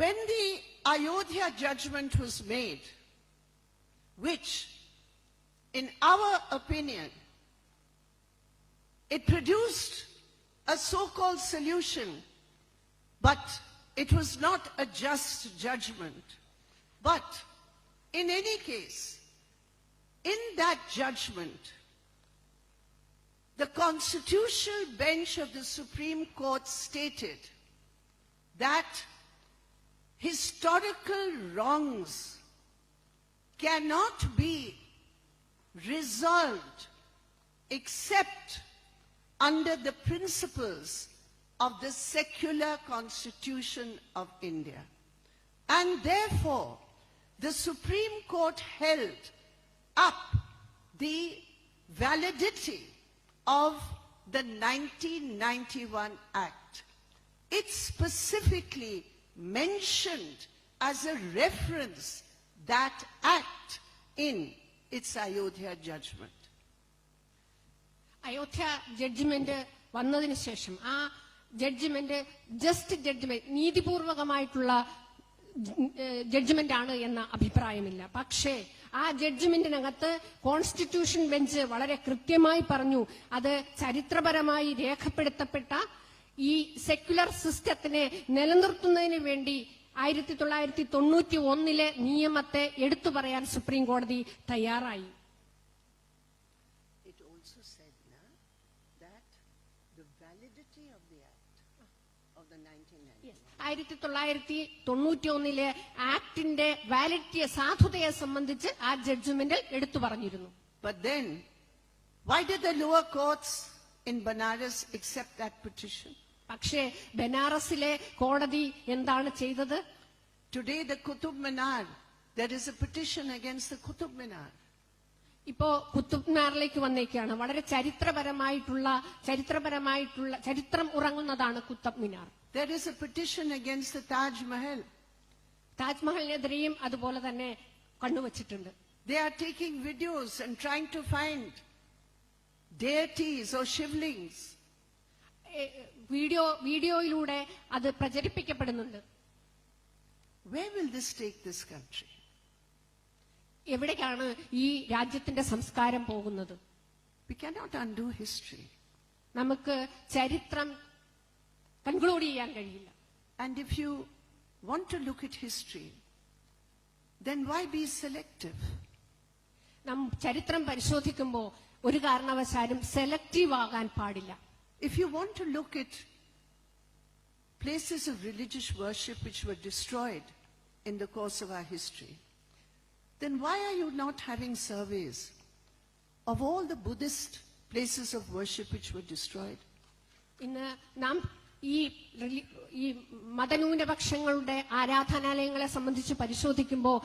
When the Ayodhya judgment was made, which in our opinion it produced a so-called solution, but it was not a just judgment. But in any case, in that judgment, the constitutional bench of the Supreme Court stated that historical wrongs cannot be resolved except under the principles of the secular constitution of India. And therefore, the Supreme Court held up the validity of the 1991 Act. It specifically mentioned as a reference that act in its Ayodhya judgment. Ayodhya judgment വന്നതിന് ശേഷം ആ judgment just judgment, നീതിപൂർവകമായിട്ടുള്ള judgment ആണ് എന്ന അഭിപ്രായമില്ല. പക്ഷേ ആ ജഡ്ജ്മെന്റിനകത്ത് constitution bench വളരെ കൃത്യമായി പറഞ്ഞു, അത് ചരിത്രപരമായി രേഖപ്പെടുത്തപ്പെട്ട ഈ സെക്യുലർ സിസ്റ്റത്തിനെ നിലനിർത്തുന്നതിന് വേണ്ടി 1991 നിയമത്തെ എടുത്തു പറയാൻ സുപ്രീം കോടതി തയ്യാറായി. It also said that the validity of the act of the 1991 ആക്ടിന്റെ വാലിഡിറ്റിയെ, സാധുതയെ സംബന്ധിച്ച് ആ ജഡ്ജ്മെന്റിൽ എടുത്തു പറഞ്ഞിരുന്നു. But then, why did the lower courts in Banaras accept that petition? പക്ഷേ ബനാറസിലെ കോടതി എന്താണ് ചെയ്തത്? Today the Qutub Minar, there is a petition against the Qutub Minar. ഇപ്പോ കുത്തുബ് മിനാറിലേക്ക് വന്നേക്കാണ്. വളരെ ചരിത്രപരമായിട്ടുള്ള ചരിത്രം ഉറങ്ങുന്നതാണ് കുത്തുബ് Minar. There is a petition against the Taj Mahal. താജ്മഹലിനെതിരെയും അതുപോലെ തന്നെ കണ്ണുവച്ചിട്ടുണ്ട്. They are taking videos and trying to find deities or shivlings. വീഡിയോയിലൂടെ അത് പ്രചരിപ്പിക്കപ്പെടുന്നുണ്ട്. Where will this take this country? എവിടേക്കാണ് ഈ രാജ്യത്തിന്റെ സംസ്കാരം പോകുന്നത്? We cannot undo history. നമുക്ക് ചരിത്രം കൺക്ലൂഡ് ചെയ്യാൻ കഴിയില്ല. And if you want to look at history, then why be selective? നാം ചരിത്രം പരിശോധിക്കുമ്പോൾ ഒരു കാരണവശാലും സെലക്റ്റീവ് ആകാൻ പാടില്ല. If you want to look at places of religious worship which were destroyed in the course of our history, then why are you not having surveys of all the Buddhist places of worship which were destroyed? ഇന്ന് നാം ഈ മതന്യൂനപക്ഷങ്ങളുടെ ആരാധനാലയങ്ങളെ സംബന്ധിച്ച് പരിശോധിക്കുമ്പോൾ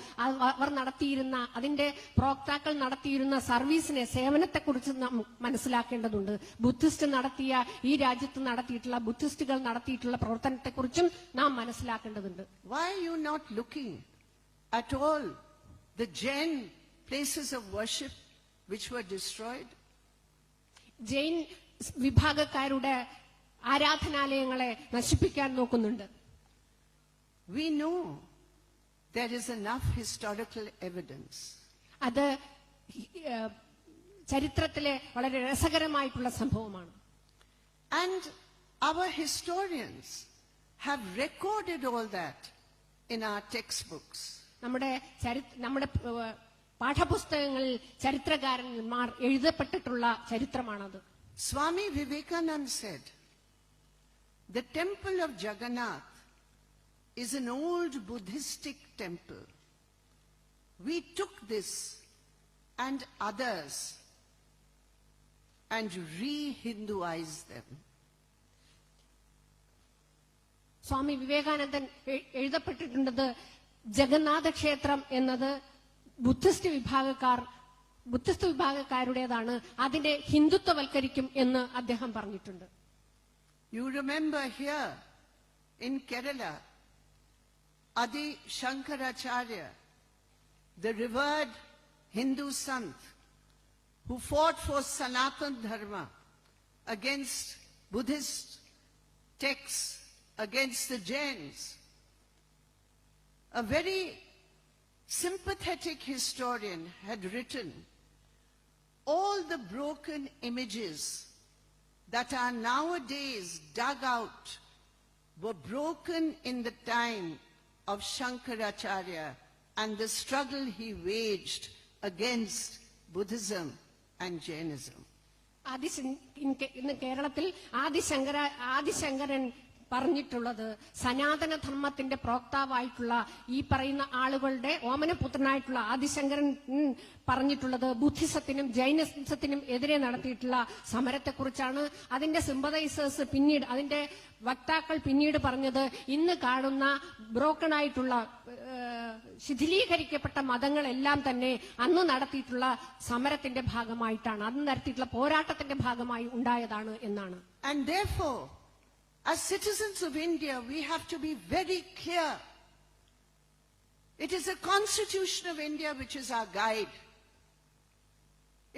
അവർ നടത്തിയിരുന്ന അതിന്റെ പ്രോക്താക്കൾ നടത്തിയിരുന്ന സർവീസിനെ സേവനത്തെക്കുറിച്ച് നാം മനസ്സിലാക്കേണ്ടതുണ്ട്. ബുദ്ധിസ്റ്റ് നടത്തിയ ഈ രാജ്യത്ത് നടത്തിയിട്ടുള്ള ബുദ്ധിസ്റ്റുകൾ നടത്തിയിട്ടുള്ള പ്രവർത്തനത്തെക്കുറിച്ചും നാം മനസ്സിലാക്കേണ്ടതുണ്ട്. Why are you not looking at all the Jain places of worship which were destroyed? Jain വിഭാഗക്കാരുടെ ആരാധനാലയങ്ങളെ നശിപ്പിക്കാൻ നോക്കുന്നുണ്ട്. We know there is enough historical evidence. അത് ചരിത്രത്തിലെ വളരെ രസകരമായിട്ടുള്ള സംഭവമാണ്. And our historians have recorded all that in our textbooks. നമ്മുടെ പാഠപുസ്തകങ്ങളിൽ ചരിത്രകാരന്മാർ എഴുതപ്പെട്ടിട്ടുള്ള ചരിത്രമാണത്. Swami Vivekananda said, the temple of Jagannath is an old Buddhistic temple. We took this and others and re-Hinduized them. സ്വാമി വിവേകാനന്ദൻ എഴുതപ്പെട്ടിട്ടുള്ളത് ജഗന്നാഥ ക്ഷേത്രം എന്നത് Buddhist വിഭാഗക്കാരുടേതാണ്, അതിനെ ഹിന്ദുത്വവൽക്കരിക്കും എന്ന് അദ്ദേഹം പറഞ്ഞിട്ടുണ്ട്. You remember here in Kerala, Adi Shankaracharya, the revered Hindu sant who fought for Sanatana Dharma against Buddhist texts, against the Jains. A very sympathetic historian had written, all the broken images that are nowadays dug out were broken in the time of Shankaracharya and the struggle he waged against Buddhism and Jainism. ഇന്ന് കേരളത്തിൽ ആദിശങ്കരൻ പറഞ്ഞിട്ടുള്ളത് സനാതനധർമ്മത്തിന്റെ പ്രോക്താവായിട്ടുള്ള ഈ പറയുന്ന ആളുകളുടെ ഓമനപുത്രനായിട്ടുള്ള ആദിശങ്കരൻ പറഞ്ഞിട്ടുള്ളത് ബുദ്ധിസത്തിനും ജൈനിസത്തിനും എതിരെ നടത്തിയിട്ടുള്ള സമരത്തെക്കുറിച്ചാണ്. അതിന്റെ സിമ്പതൈസേഴ്സ് പിന്നീട് അതിന്റെ വക്താക്കൾ പിന്നീട് പറഞ്ഞത് ഇന്ന് കാണുന്ന ബ്രോക്കൺ ആയിട്ടുള്ള ശിഥിലീകരിക്കപ്പെട്ട മതങ്ങളെല്ലാം തന്നെ അന്ന് നടത്തിയിട്ടുള്ള സമരത്തിന്റെ ഭാഗമായിട്ടാണ്, അന്ന് നടത്തിയിട്ടുള്ള പോരാട്ടത്തിന്റെ ഭാഗമായി ഉണ്ടായതാണ് എന്നാണ്. And therefore, as citizens of India, we have to be very clear. It is the Constitution of India which is our guide.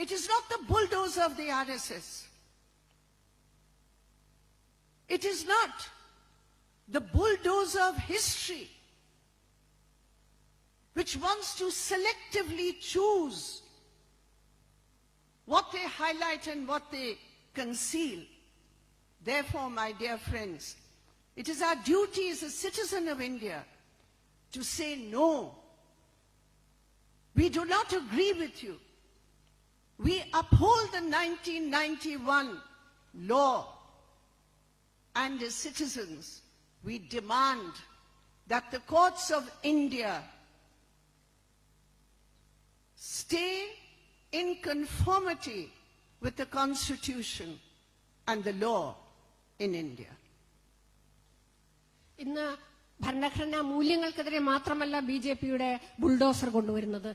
It is not the bulldozer of the RSS. It is not the bulldozer of history which wants to selectively choose what they highlight and what they conceal. Therefore, my dear friends, it is our duty as a citizen of India to say no. We do not agree with you. We uphold the 1991 law, and as citizens, we demand that the courts of India stay in conformity with the Constitution and the law in India. ഇന്ന് ഭരണഘടനാ മൂല്യങ്ങൾക്കെതിരെ മാത്രമല്ല ബിജെപിയുടെ bulldozer കൊണ്ടുവരുന്നത്,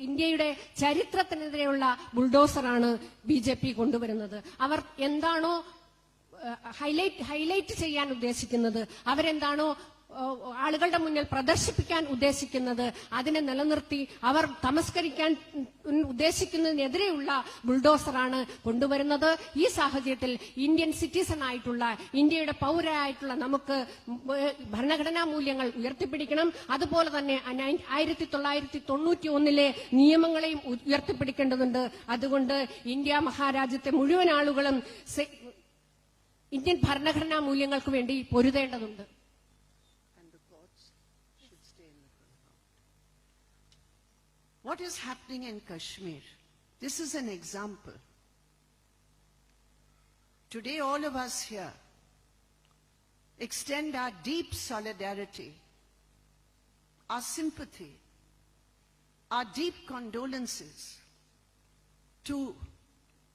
ഇന്ത്യയുടെ ചരിത്രത്തിനെതിരെയുള്ള ബുൾഡോസറാണ് BJP കൊണ്ടുവരുന്നത്. അവർ എന്താണോ highlight ചെയ്യാൻ ഉദ്ദേശിക്കുന്നത്, അവരെന്താണോ ആളുകളുടെ മുന്നിൽ പ്രദർശിപ്പിക്കാൻ ഉദ്ദേശിക്കുന്നത്, അതിനെ നിലനിർത്തി അവർ തമസ്കരിക്കാൻ ഉദ്ദേശിക്കുന്നതിനെതിരെയുള്ള ബുൾഡോസറാണ് കൊണ്ടുവരുന്നത്. ഈ സാഹചര്യത്തിൽ ഇന്ത്യൻ സിറ്റിസൺ ആയിട്ടുള്ള ഇന്ത്യയുടെ പൗരരായിട്ടുള്ള നമുക്ക് ഭരണഘടനാ മൂല്യങ്ങൾ ഉയർത്തിപ്പിടിക്കണം. അതുപോലെ തന്നെ 1991 നിയമങ്ങളെയും ഉയർത്തിപ്പിടിക്കേണ്ടതുണ്ട്. അതുകൊണ്ട് ഇന്ത്യ മഹാരാജ്യത്തെ മുഴുവൻ ആളുകളും ഇന്ത്യൻ ഭരണഘടനാ മൂല്യങ്ങൾക്ക് വേണ്ടി പൊരുതേണ്ടതുണ്ട്. what is happening in Kashmir. This is an example. Today, all of us here extend our deep solidarity, our sympathy, our deep condolences to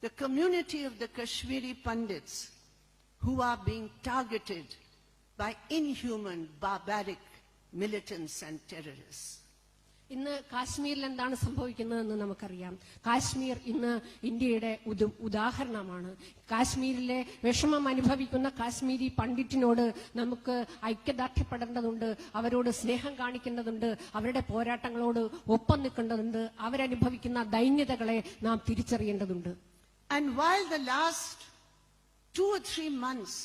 the community of the Kashmiri Pandits who are being targeted by inhuman, barbaric militants and terrorists. ഇന്ന് കാശ്മീരിൽ എന്താണ് സംഭവിക്കുന്നതെന്ന് നമുക്കറിയാം. കാശ്മീർ ഇന്ന് ഇന്ത്യയുടെ ഉദാഹരണമാണ്. കാശ്മീരിലെ വിഷമം അനുഭവിക്കുന്ന കാശ്മീരി പണ്ഡിറ്റിനോട് നമുക്ക് ഐക്യദാർഢ്യപ്പെടേണ്ടതുണ്ട്, അവരോട് സ്നേഹം കാണിക്കേണ്ടതുണ്ട്, അവരുടെ പോരാട്ടങ്ങളോട് ഒപ്പം നിൽക്കേണ്ടതുണ്ട്, അവരനുഭവിക്കുന്ന ദൈന്യതകളെ നാം തിരിച്ചറിയേണ്ടതുണ്ട്. And while the last 2 or 3 months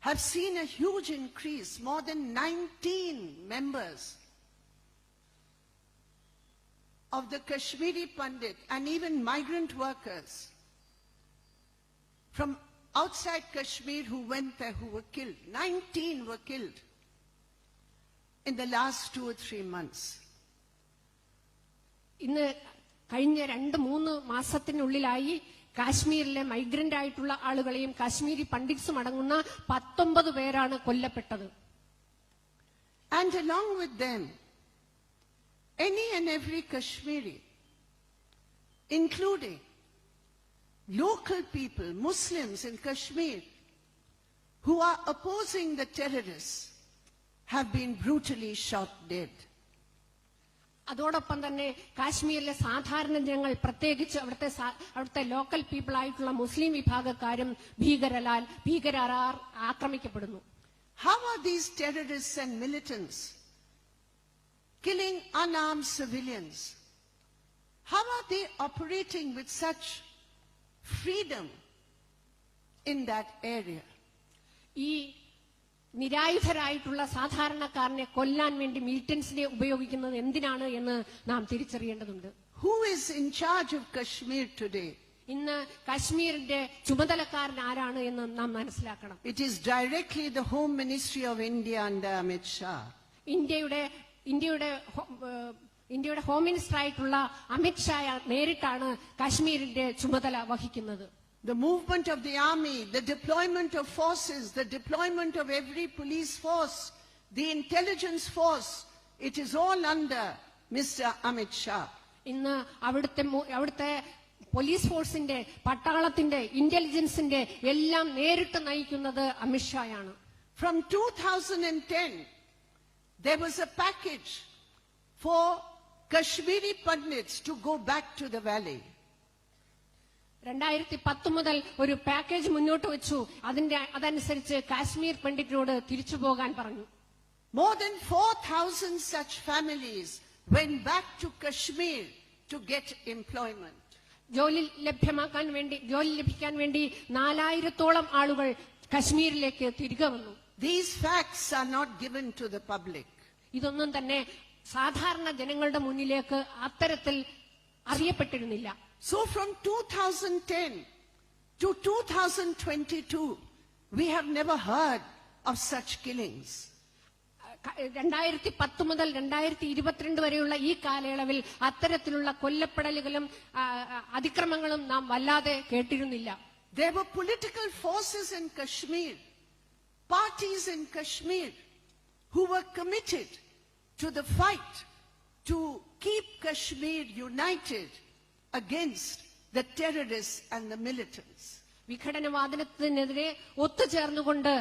have seen a huge increase, more than 19 members of the Kashmiri Pandit and even migrant workers from outside Kashmir who went there, who were killed. 19 were killed in the last 2 or 3 months. ഇന്ന് കഴിഞ്ഞ 2-3 മാസത്തിനുള്ളിലായി കാശ്മീരിലെ migrant ആയിട്ടുള്ള ആളുകളെയും കാശ്മീരി പണ്ഡിറ്റ്സും അടങ്ങുന്ന 19 പേരാണ് കൊല്ലപ്പെട്ടത്. And along with them, any and every Kashmiri, including local people, Muslims in Kashmir, who are opposing the terrorists, have been brutally shot dead. അതോടൊപ്പം തന്നെ കാശ്മീരിലെ സാധാരണ ജനങ്ങൾ, പ്രത്യേകിച്ച് അവിടുത്തെ ലോക്കൽ പീപ്പിൾ ആയിട്ടുള്ള മുസ്ലിം വിഭാഗക്കാരും ഭീകരരാൽ ആക്രമിക്കപ്പെടുന്നു. How are these terrorists and militants killing unarmed civilians? How are they operating with such freedom in that area? ഈ നിരായുധരായിട്ടുള്ള സാധാരണക്കാരനെ കൊല്ലാൻ വേണ്ടി മിലിറ്റൻസിനെ ഉപയോഗിക്കുന്നത് എന്തിനാണ് എന്ന് നാം തിരിച്ചറിയേണ്ടതുണ്ട്. Who is in charge of Kashmir today? ഇന്ന് കാശ്മീരിന്റെ ചുമതലക്കാരൻ ആരാണ് എന്ന് നാം മനസ്സിലാക്കണം. It is directly the Home Ministry of India under Amit Shah. ഇന്ത്യയുടെ ഹോം മിനിസ്റ്റർ ആയിട്ടുള്ള അമിത് ഷാ നേരിട്ടാണ് കാശ്മീരിന്റെ ചുമതല വഹിക്കുന്നത്. The movement of the army, the deployment of forces, the deployment of every police force, the intelligence force, it is all under Mr. Amit Shah. ഇന്ന് അവിടുത്തെ police ഫോഴ്സിന്റെ, പട്ടാളത്തിന്റെ, ഇന്റലിജൻസിന്റെ എല്ലാം നേരിട്ട് നയിക്കുന്നത് അമിത്ഷായാണ്. From 2010, there was a package for Kashmiri Pandits to go back to the valley. 2010 മുതൽ ഒരു package മുന്നോട്ട് വെച്ചു. അതനുസരിച്ച് കാശ്മീർ പണ്ഡിറ്റിനോട് തിരിച്ചു പോകാൻ പറഞ്ഞു. More than 4,000 such families went back to Kashmir to get employment. ജോലി ലഭിക്കാൻ വേണ്ടി 4000-ഓളം ആളുകൾ കശ്മീരിലേക്ക് തിരികെ വന്നു. These facts are not given to the public. ഇതൊന്നും തന്നെ സാധാരണ ജനങ്ങളുടെ മുന്നിലേക്ക് അത്തരത്തിൽ അറിയപ്പെട്ടിരുന്നില്ല. So from 2010 to 2022, we have never heard of such killings. 2010 മുതൽ 2022 വരെയുള്ള ഈ കാലയളവിൽ അത്തരത്തിലുള്ള കൊല്ലപ്പെടലുകളും അതിക്രമങ്ങളും നാം വല്ലാതെ കേട്ടിരുന്നില്ല. There were political forces in Kashmir, parties in Kashmir, who were committed to the fight to keep Kashmir united against the terrorists and the militants. വിഘടനവാദത്തിനെതിരെ ഒത്തുചേർന്നുകൊണ്ട്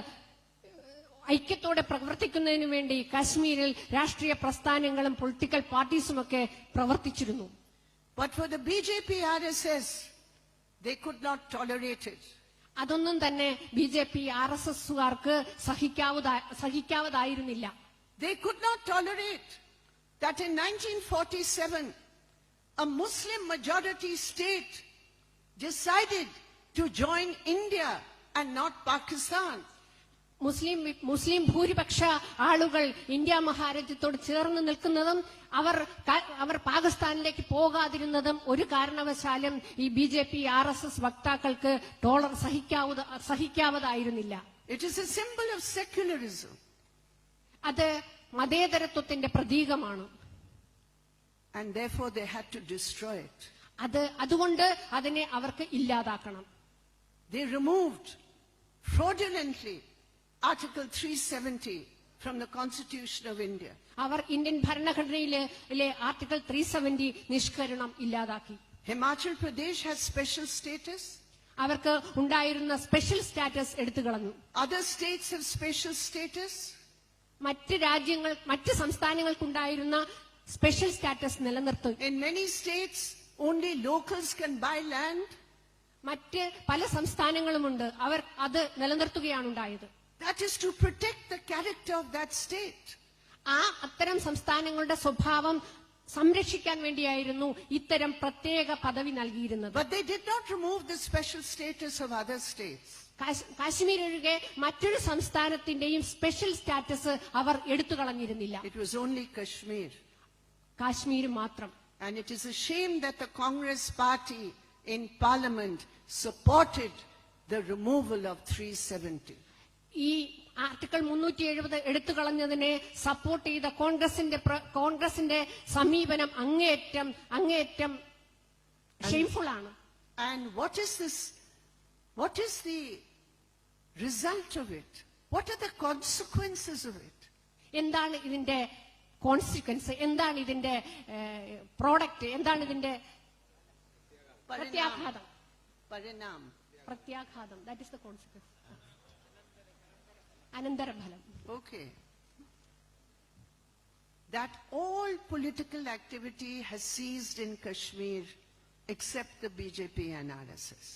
ഐക്യത്തോടെ പ്രവർത്തിക്കുന്നതിനു വേണ്ടി കാശ്മീരിൽ രാഷ്ട്രീയ പ്രസ്ഥാനങ്ങളും പൊളിറ്റിക്കൽ പാർട്ടീസുമൊക്കെ പ്രവർത്തിച്ചിരുന്നു. But for the BJP RSS, they could not tolerate it. അതൊന്നും തന്നെ BJP ആർഎസ്എസുകാർക്ക് സഹിക്കാവതായിരുന്നില്ല. They could not tolerate that in 1947 a Muslim majority state decided to join India and not Pakistan. മുസ്ലിം ഭൂരിപക്ഷ ആളുകൾ India മഹാരാജ്യത്തോട് ചേർന്ന് നിൽക്കുന്നതും അവർ പാകിസ്ഥാനിലേക്ക് പോകാതിരുന്നതും ഒരു കാരണവശാലും ഈ ബിജെപി ആർഎസ്എസ് വക്താക്കൾക്ക് സഹിക്കാവതായിരുന്നില്ല. It is a symbol of secularism. അത് മതേതരത്വത്തിന്റെ പ്രതീകമാണ്. and therefore they had to destroy it. അതുകൊണ്ട് അതിനെ അവർക്ക് ഇല്ലാതാക്കണം. They removed fraudulently Article 370 from the Constitution of India. അവർ ഇന്ത്യൻ ഭരണഘടനയിലെ ആർട്ടിക്കിൾ 370 നിഷ്കരണം ഇല്ലാതാക്കി. Himachal Pradesh has special status. അവർക്ക് ഉണ്ടായിരുന്ന സ്പെഷ്യൽ സ്റ്റാറ്റസ് എടുത്തു കളഞ്ഞു. Other states have special status. മറ്റ് സംസ്ഥാനങ്ങൾക്കുണ്ടായിരുന്ന സ്പെഷ്യൽ സ്റ്റാറ്റസ് നിലനിർത്തും. In many states, only locals can buy land. മറ്റ് പല സംസ്ഥാനങ്ങളുമുണ്ട്, അവർ അത് നിലനിർത്തുകയാണ് ഉണ്ടായത്. That is to protect the character of that state. അത്തരം സംസ്ഥാനങ്ങളുടെ സ്വഭാവം സംരക്ഷിക്കാൻ വേണ്ടിയായിരുന്നു ഇത്തരം പ്രത്യേക പദവി നൽകിയിരുന്നത്. But they did not remove the special status of other states. Kashmir ഒഴികെ മറ്റൊരു സംസ്ഥാനത്തിന്റെയും സ്പെഷ്യൽ സ്റ്റാറ്റസ് അവർ എടുത്തു കളഞ്ഞിരുന്നില്ല. It was only Kashmir. Kashmir മാത്രം. And it is a shame that the Congress party in parliament supported the removal of 370. ഈ article 370 എടുത്തു കളഞ്ഞതിനെ support ചെയ്ത കോൺഗ്രസിന്റെ സമീപനം അങ്ങേയറ്റം ഷെയിംഫുൾ ആണ്. And what is the result of it? What are the consequences of it? എന്താണ് ഇതിന്റെ consequence? എന്താണ് ഇതിന്റെ പ്രോഡക്റ്റ്? എന്താണ് ഇതിന്റെ പ്രത്യാഘാതം? പ്രത്യാഘാതം, ദാറ്റ് ഇസ് ദ കോൺസിക്വൻസ്. അനന്തരഫലം. Okay. That all political activity has ceased in Kashmir except the BJP and RSS.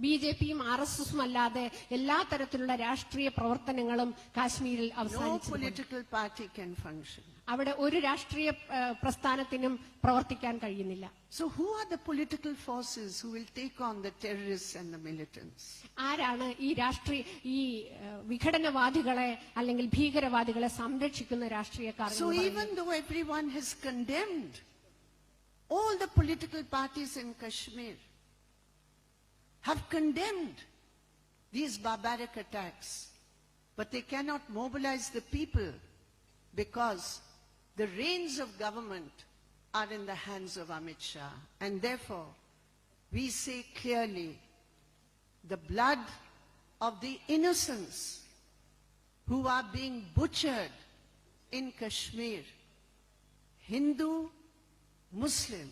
ബിജെപിയും RSSും അല്ലാതെ എല്ലാ തരത്തിലുള്ള രാഷ്ട്രീയ പ്രവർത്തനങ്ങളും കാശ്മീരിൽ അവസാനിച്ചു. No political party can function. അവിടെ ഒരു രാഷ്ട്രീയ പ്രസ്ഥാനത്തിനും പ്രവർത്തിക്കാൻ കഴിയുന്നില്ല. So who are the political forces who will take on the terrorists and the militants? ആരാണ് ഈ വിഘടനവാദികളെ അല്ലെങ്കിൽ ഭീകരവാദികളെ സംരക്ഷിക്കുന്ന രാഷ്ട്രീയക്കാർ? So even though everyone has condemned, all the political parties in Kashmir have condemned these barbaric attacks, but they cannot mobilize the people because the reins of government are in the hands of Amit Shah. And therefore, we say clearly, the blood of the innocents who are being butchered in Kashmir, Hindu, Muslim,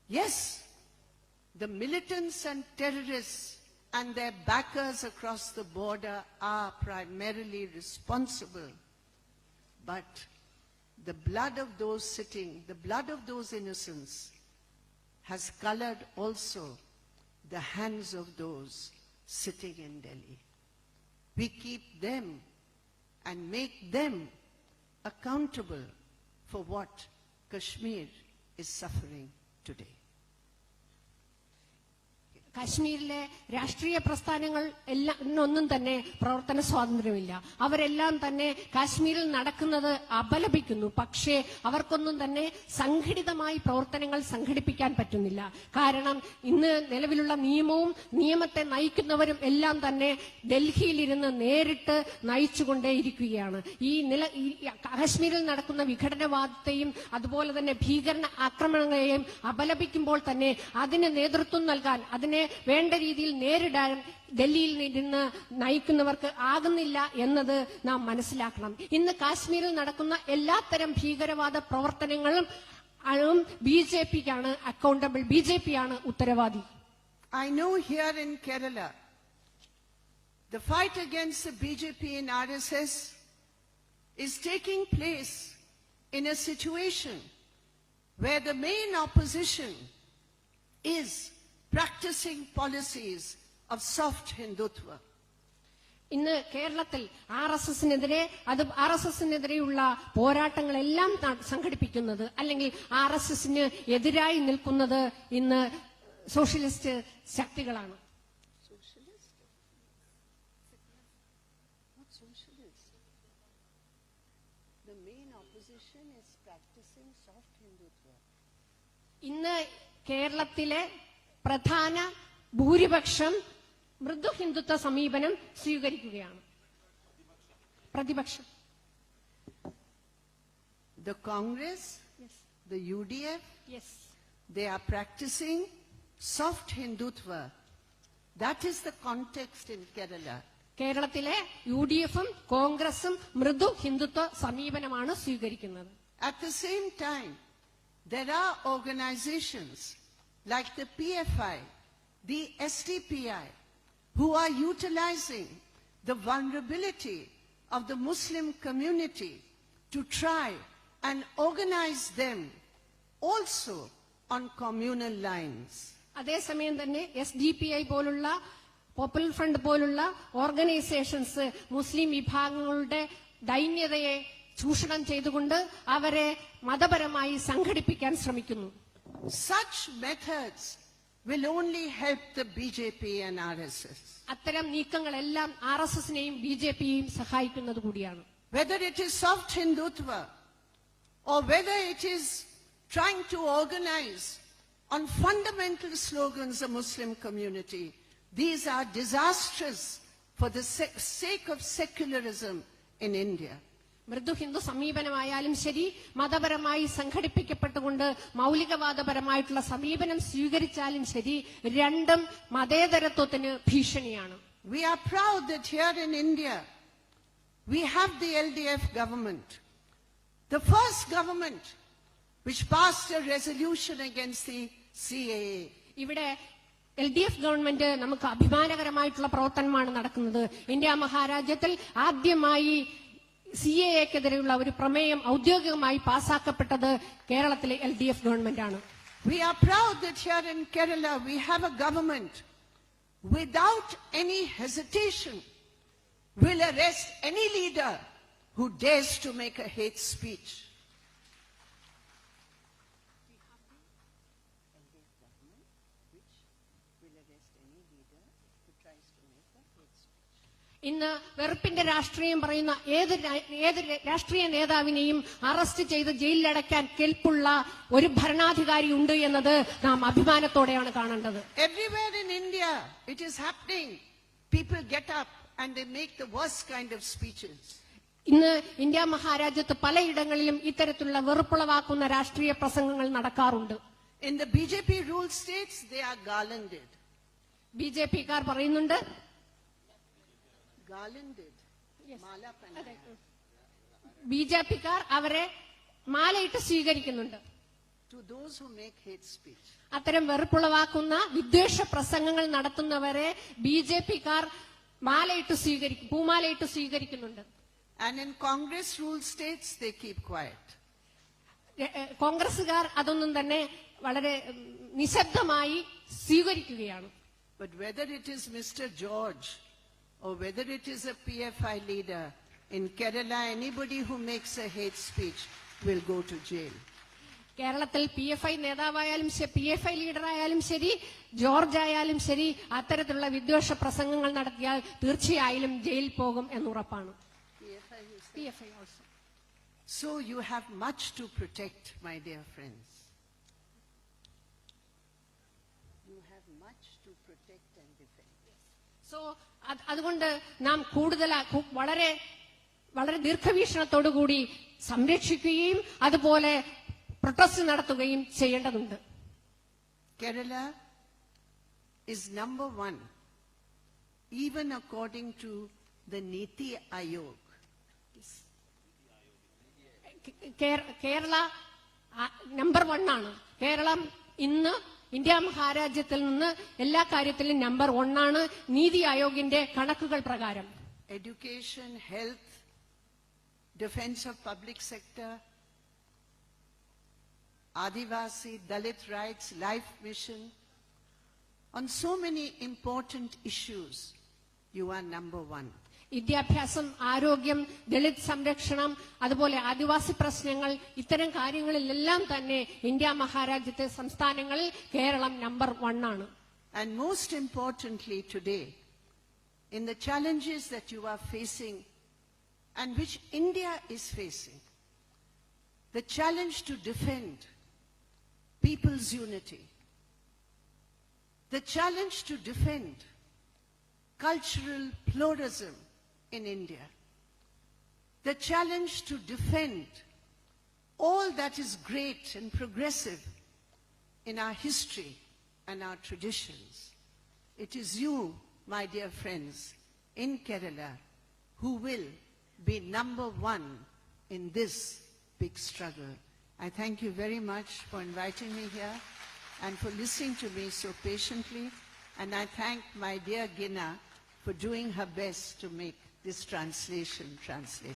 yes, the militants and terrorists and their backers across the border are primarily responsible. But the blood of those innocents has colored also the hands of those sitting in Delhi. We keep them and make them accountable for what Kashmir is suffering today. കാശ്മീരിലെ രാഷ്ട്രീയ പ്രസ്ഥാനങ്ങൾ ഒന്നും തന്നെ പ്രവർത്തന സ്വാതന്ത്ര്യമില്ല. അവരെല്ലാം തന്നെ കാശ്മീരിൽ നടക്കുന്നത് അപലപിക്കുന്നു. പക്ഷേ അവർക്കൊന്നും തന്നെ സംഘടിതമായി പ്രവർത്തനങ്ങൾ സംഘടിപ്പിക്കാൻ പറ്റുന്നില്ല. കാരണം ഇന്ന് നിലവിലുള്ള നിയമവും നിയമത്തെ നയിക്കുന്നവരും എല്ലാം തന്നെ ഡൽഹിയിലിരുന്ന് നേരിട്ട് നയിച്ചുകൊണ്ടേയിരിക്കുകയാണ്. കാശ്മീരിൽ നടക്കുന്ന വിഘടനവാദത്തെയും അതുപോലെ തന്നെ ഭീകര ആക്രമണങ്ങളെയും അപലപിക്കുമ്പോൾ തന്നെ അതിന് നേതൃത്വം നൽകാൻ, അതിനെ വേണ്ട രീതിയിൽ നേരിടാൻ ഡൽഹിയിൽ നിന്ന് നയിക്കുന്നവർക്ക് ആകുന്നില്ല എന്നത് നാം മനസ്സിലാക്കണം. ഇന്ന് കാശ്മീരിൽ നടക്കുന്ന എല്ലാത്തരം ഭീകരവാദ പ്രവർത്തനങ്ങളും ബിജെപിക്കാണ് അക്കൗണ്ടബിൾ. ബിജെപിയാണ് ഉത്തരവാദി. I know here in Kerala, the fight against the BJP and RSS is taking place in a situation where the main opposition is practicing policies of soft Hindutva. ഇന്ന് കേരളത്തിൽ ആർഎസ്എസിനെതിരെയുള്ള പോരാട്ടങ്ങളെല്ലാം സംഘടിപ്പിക്കുന്നത് അല്ലെങ്കിൽ ആർഎസ്എസിന് എതിരായി നിൽക്കുന്നത് ഇന്ന് സോഷ്യലിസ്റ്റ് ശക്തികളാണ്. ഇന്ന് കേരളത്തിലെ പ്രധാന ഭൂരിപക്ഷം മൃദു ഹിന്ദുത്വ സമീപനം സ്വീകരിക്കുകയാണ്. പ്രതിപക്ഷം. The Congress the UDF, Yes. they are practicing soft Hindutva. That is the context in Kerala. കേരളത്തിലെ UDFും കോൺഗ്രസും മൃദു ഹിന്ദുത്വ സമീപനമാണ് സ്വീകരിക്കുന്നത്. At the same time, there are organizations like the PFI, the SDPI, who are utilizing the vulnerability of the Muslim community to try and organize them also on communal lines. അതേസമയം തന്നെ SDPI പോലുള്ള popular front പോലുള്ള organisations മുസ്ലിം വിഭാഗങ്ങളുടെ ദൈന്യതയെ ചൂഷണം ചെയ്തുകൊണ്ട് അവരെ മതപരമായി സംഘടിപ്പിക്കാൻ ശ്രമിക്കുന്നു. Such methods will only help the BJP and RSS. അത്തരം നീക്കങ്ങളെല്ലാം RSSനെയും BJPയെയും സഹായിക്കുന്നത് കൂടിയാണ്. Whether it is soft Hindutva or whether it is trying to organize on fundamental slogans the Muslim community, these are disastrous for the sake of secularism in India. മൃദു ഹിന്ദു സമീപനമായാലും ശരി, മതപരമായി സംഘടിപ്പിക്കപ്പെട്ടുകൊണ്ട് മൗലികവാദപരമായിട്ടുള്ള സമീപനം സ്വീകരിച്ചാലും ശരി, രണ്ടും മതേതരത്വത്തിന് ഭീഷണിയാണ്. We are proud that here in India we have the LDF government, the first government which passed a resolution against the CAA. ഇവിടെ LDF government നമുക്ക് അഭിമാനകരമായിട്ടുള്ള പ്രവർത്തനമാണ് നടക്കുന്നത്. ഇന്ത്യ മഹാരാജ്യത്തിൽ ആദ്യമായി CAAക്കെതിരെയുള്ള ഒരു പ്രമേയം ഔദ്യോഗികമായി പാസാക്കപ്പെട്ടത് കേരളത്തിലെ LDF ഗവൺമെന്റാണ്. We are proud that here in Kerala we have a government without any hesitation will arrest any leader who dares to make a hate speech. ഇന്ന് വെറുപ്പിന്റെ രാഷ്ട്രീയം പറയുന്ന ഏത് രാഷ്ട്രീയ നേതാവിനെയും അറസ്റ്റ് ചെയ്ത് ജയിലിലടയ്ക്കാൻ കെൽപ്പുള്ള ഒരു ഭരണാധികാരി ഉണ്ട് എന്നത് നാം അഭിമാനത്തോടെയാണ് കാണേണ്ടത്. Everywhere in India it is happening. People get up and they make the worst kind of speeches. ഇന്ന് ഇന്ത്യ മഹാരാജ്യത്ത് പലയിടങ്ങളിലും ഇത്തരത്തിലുള്ള വെറുപ്പുളവാക്കുന്ന രാഷ്ട്രീയ പ്രസംഗങ്ങൾ നടക്കാറുണ്ട്. In the BJP ruled states they are garlanded. BJPക്കാർ പറയുന്നുണ്ട് Garlanded. Mala panaya. BJPക്കാർ അവരെ മാലയിട്ട് സ്വീകരിക്കുന്നുണ്ട്. To those who make hate speech. അത്തരം വെറുപ്പുളവാക്കുന്ന വിദ്വേഷ പ്രസംഗങ്ങൾ നടത്തുന്നവരെ BJPക്കാർ മാലയിട്ട് സ്വീകരിക്കും, പൂമാലയിട്ട് സ്വീകരിക്കുന്നുണ്ട്. And in Congress ruled states they keep quiet. കോൺഗ്രസുകാർ അതൊന്നും തന്നെ വളരെ നിശബ്ദമായി സ്വീകരിക്കുകയാണ്. But whether it is Mr. George or whether it is a PFI leader in Kerala, anybody who makes a hate speech will go to jail. കേരളത്തിൽ PFI നേതാവായാലും PFI ലീഡറായാലും ശരി, George ആയാലും ശരി, അത്തരത്തിലുള്ള വിദ്വേഷ പ്രസംഗങ്ങൾ നടത്തിയാൽ തീർച്ചയായും ജയിലിൽ പോകും എന്നുറപ്പാണ്. PFI also. So you have much to protect, my dear friends. You have much to protect and defend. So അതുകൊണ്ട് നാം കൂടുതൽ വളരെ വളരെ ദീർഘവീക്ഷണത്തോടുകൂടി സംരക്ഷിക്കുകയും അതുപോലെ പ്രൊട്ടസ്റ്റ് നടത്തുകയും ചെയ്യേണ്ടതുണ്ട്. Kerala is number 1, even according to the Niti Aayog. Kerala number 1 ആണ്. കേരളം ഇന്ന് ഇന്ത്യ മഹാരാജ്യത്തിൽ നിന്ന് എല്ലാ കാര്യത്തിലും നമ്പർ 1 ആണ് നീതി ആയോഗിന്റെ കണക്കുകൾ പ്രകാരം. Education, health, defense of public sector, Adivasi, Dalit rights, life mission. On so many important issues, you are number 1. വിദ്യാഭ്യാസം, ആരോഗ്യം, ദളിത് സംരക്ഷണം, അതുപോലെ ആദിവാസി പ്രശ്നങ്ങൾ, ഇത്തരം കാര്യങ്ങളിലെല്ലാം തന്നെ ഇന്ത്യ മഹാരാജ്യത്തെ സംസ്ഥാനങ്ങളിൽ കേരളം നമ്പർ 1 ആണ്. And most importantly today, in the challenges that you are facing and which India is facing, the challenge to defend people's unity, the challenge to defend cultural pluralism in India, the challenge to defend all that is great and progressive in our history and our traditions. It is you, my dear friends, in Kerala, who will be number one in this big struggle. I thank you very much for inviting me here and for listening to me so patiently. And I thank my dear Gina for doing her best to make this translation translated.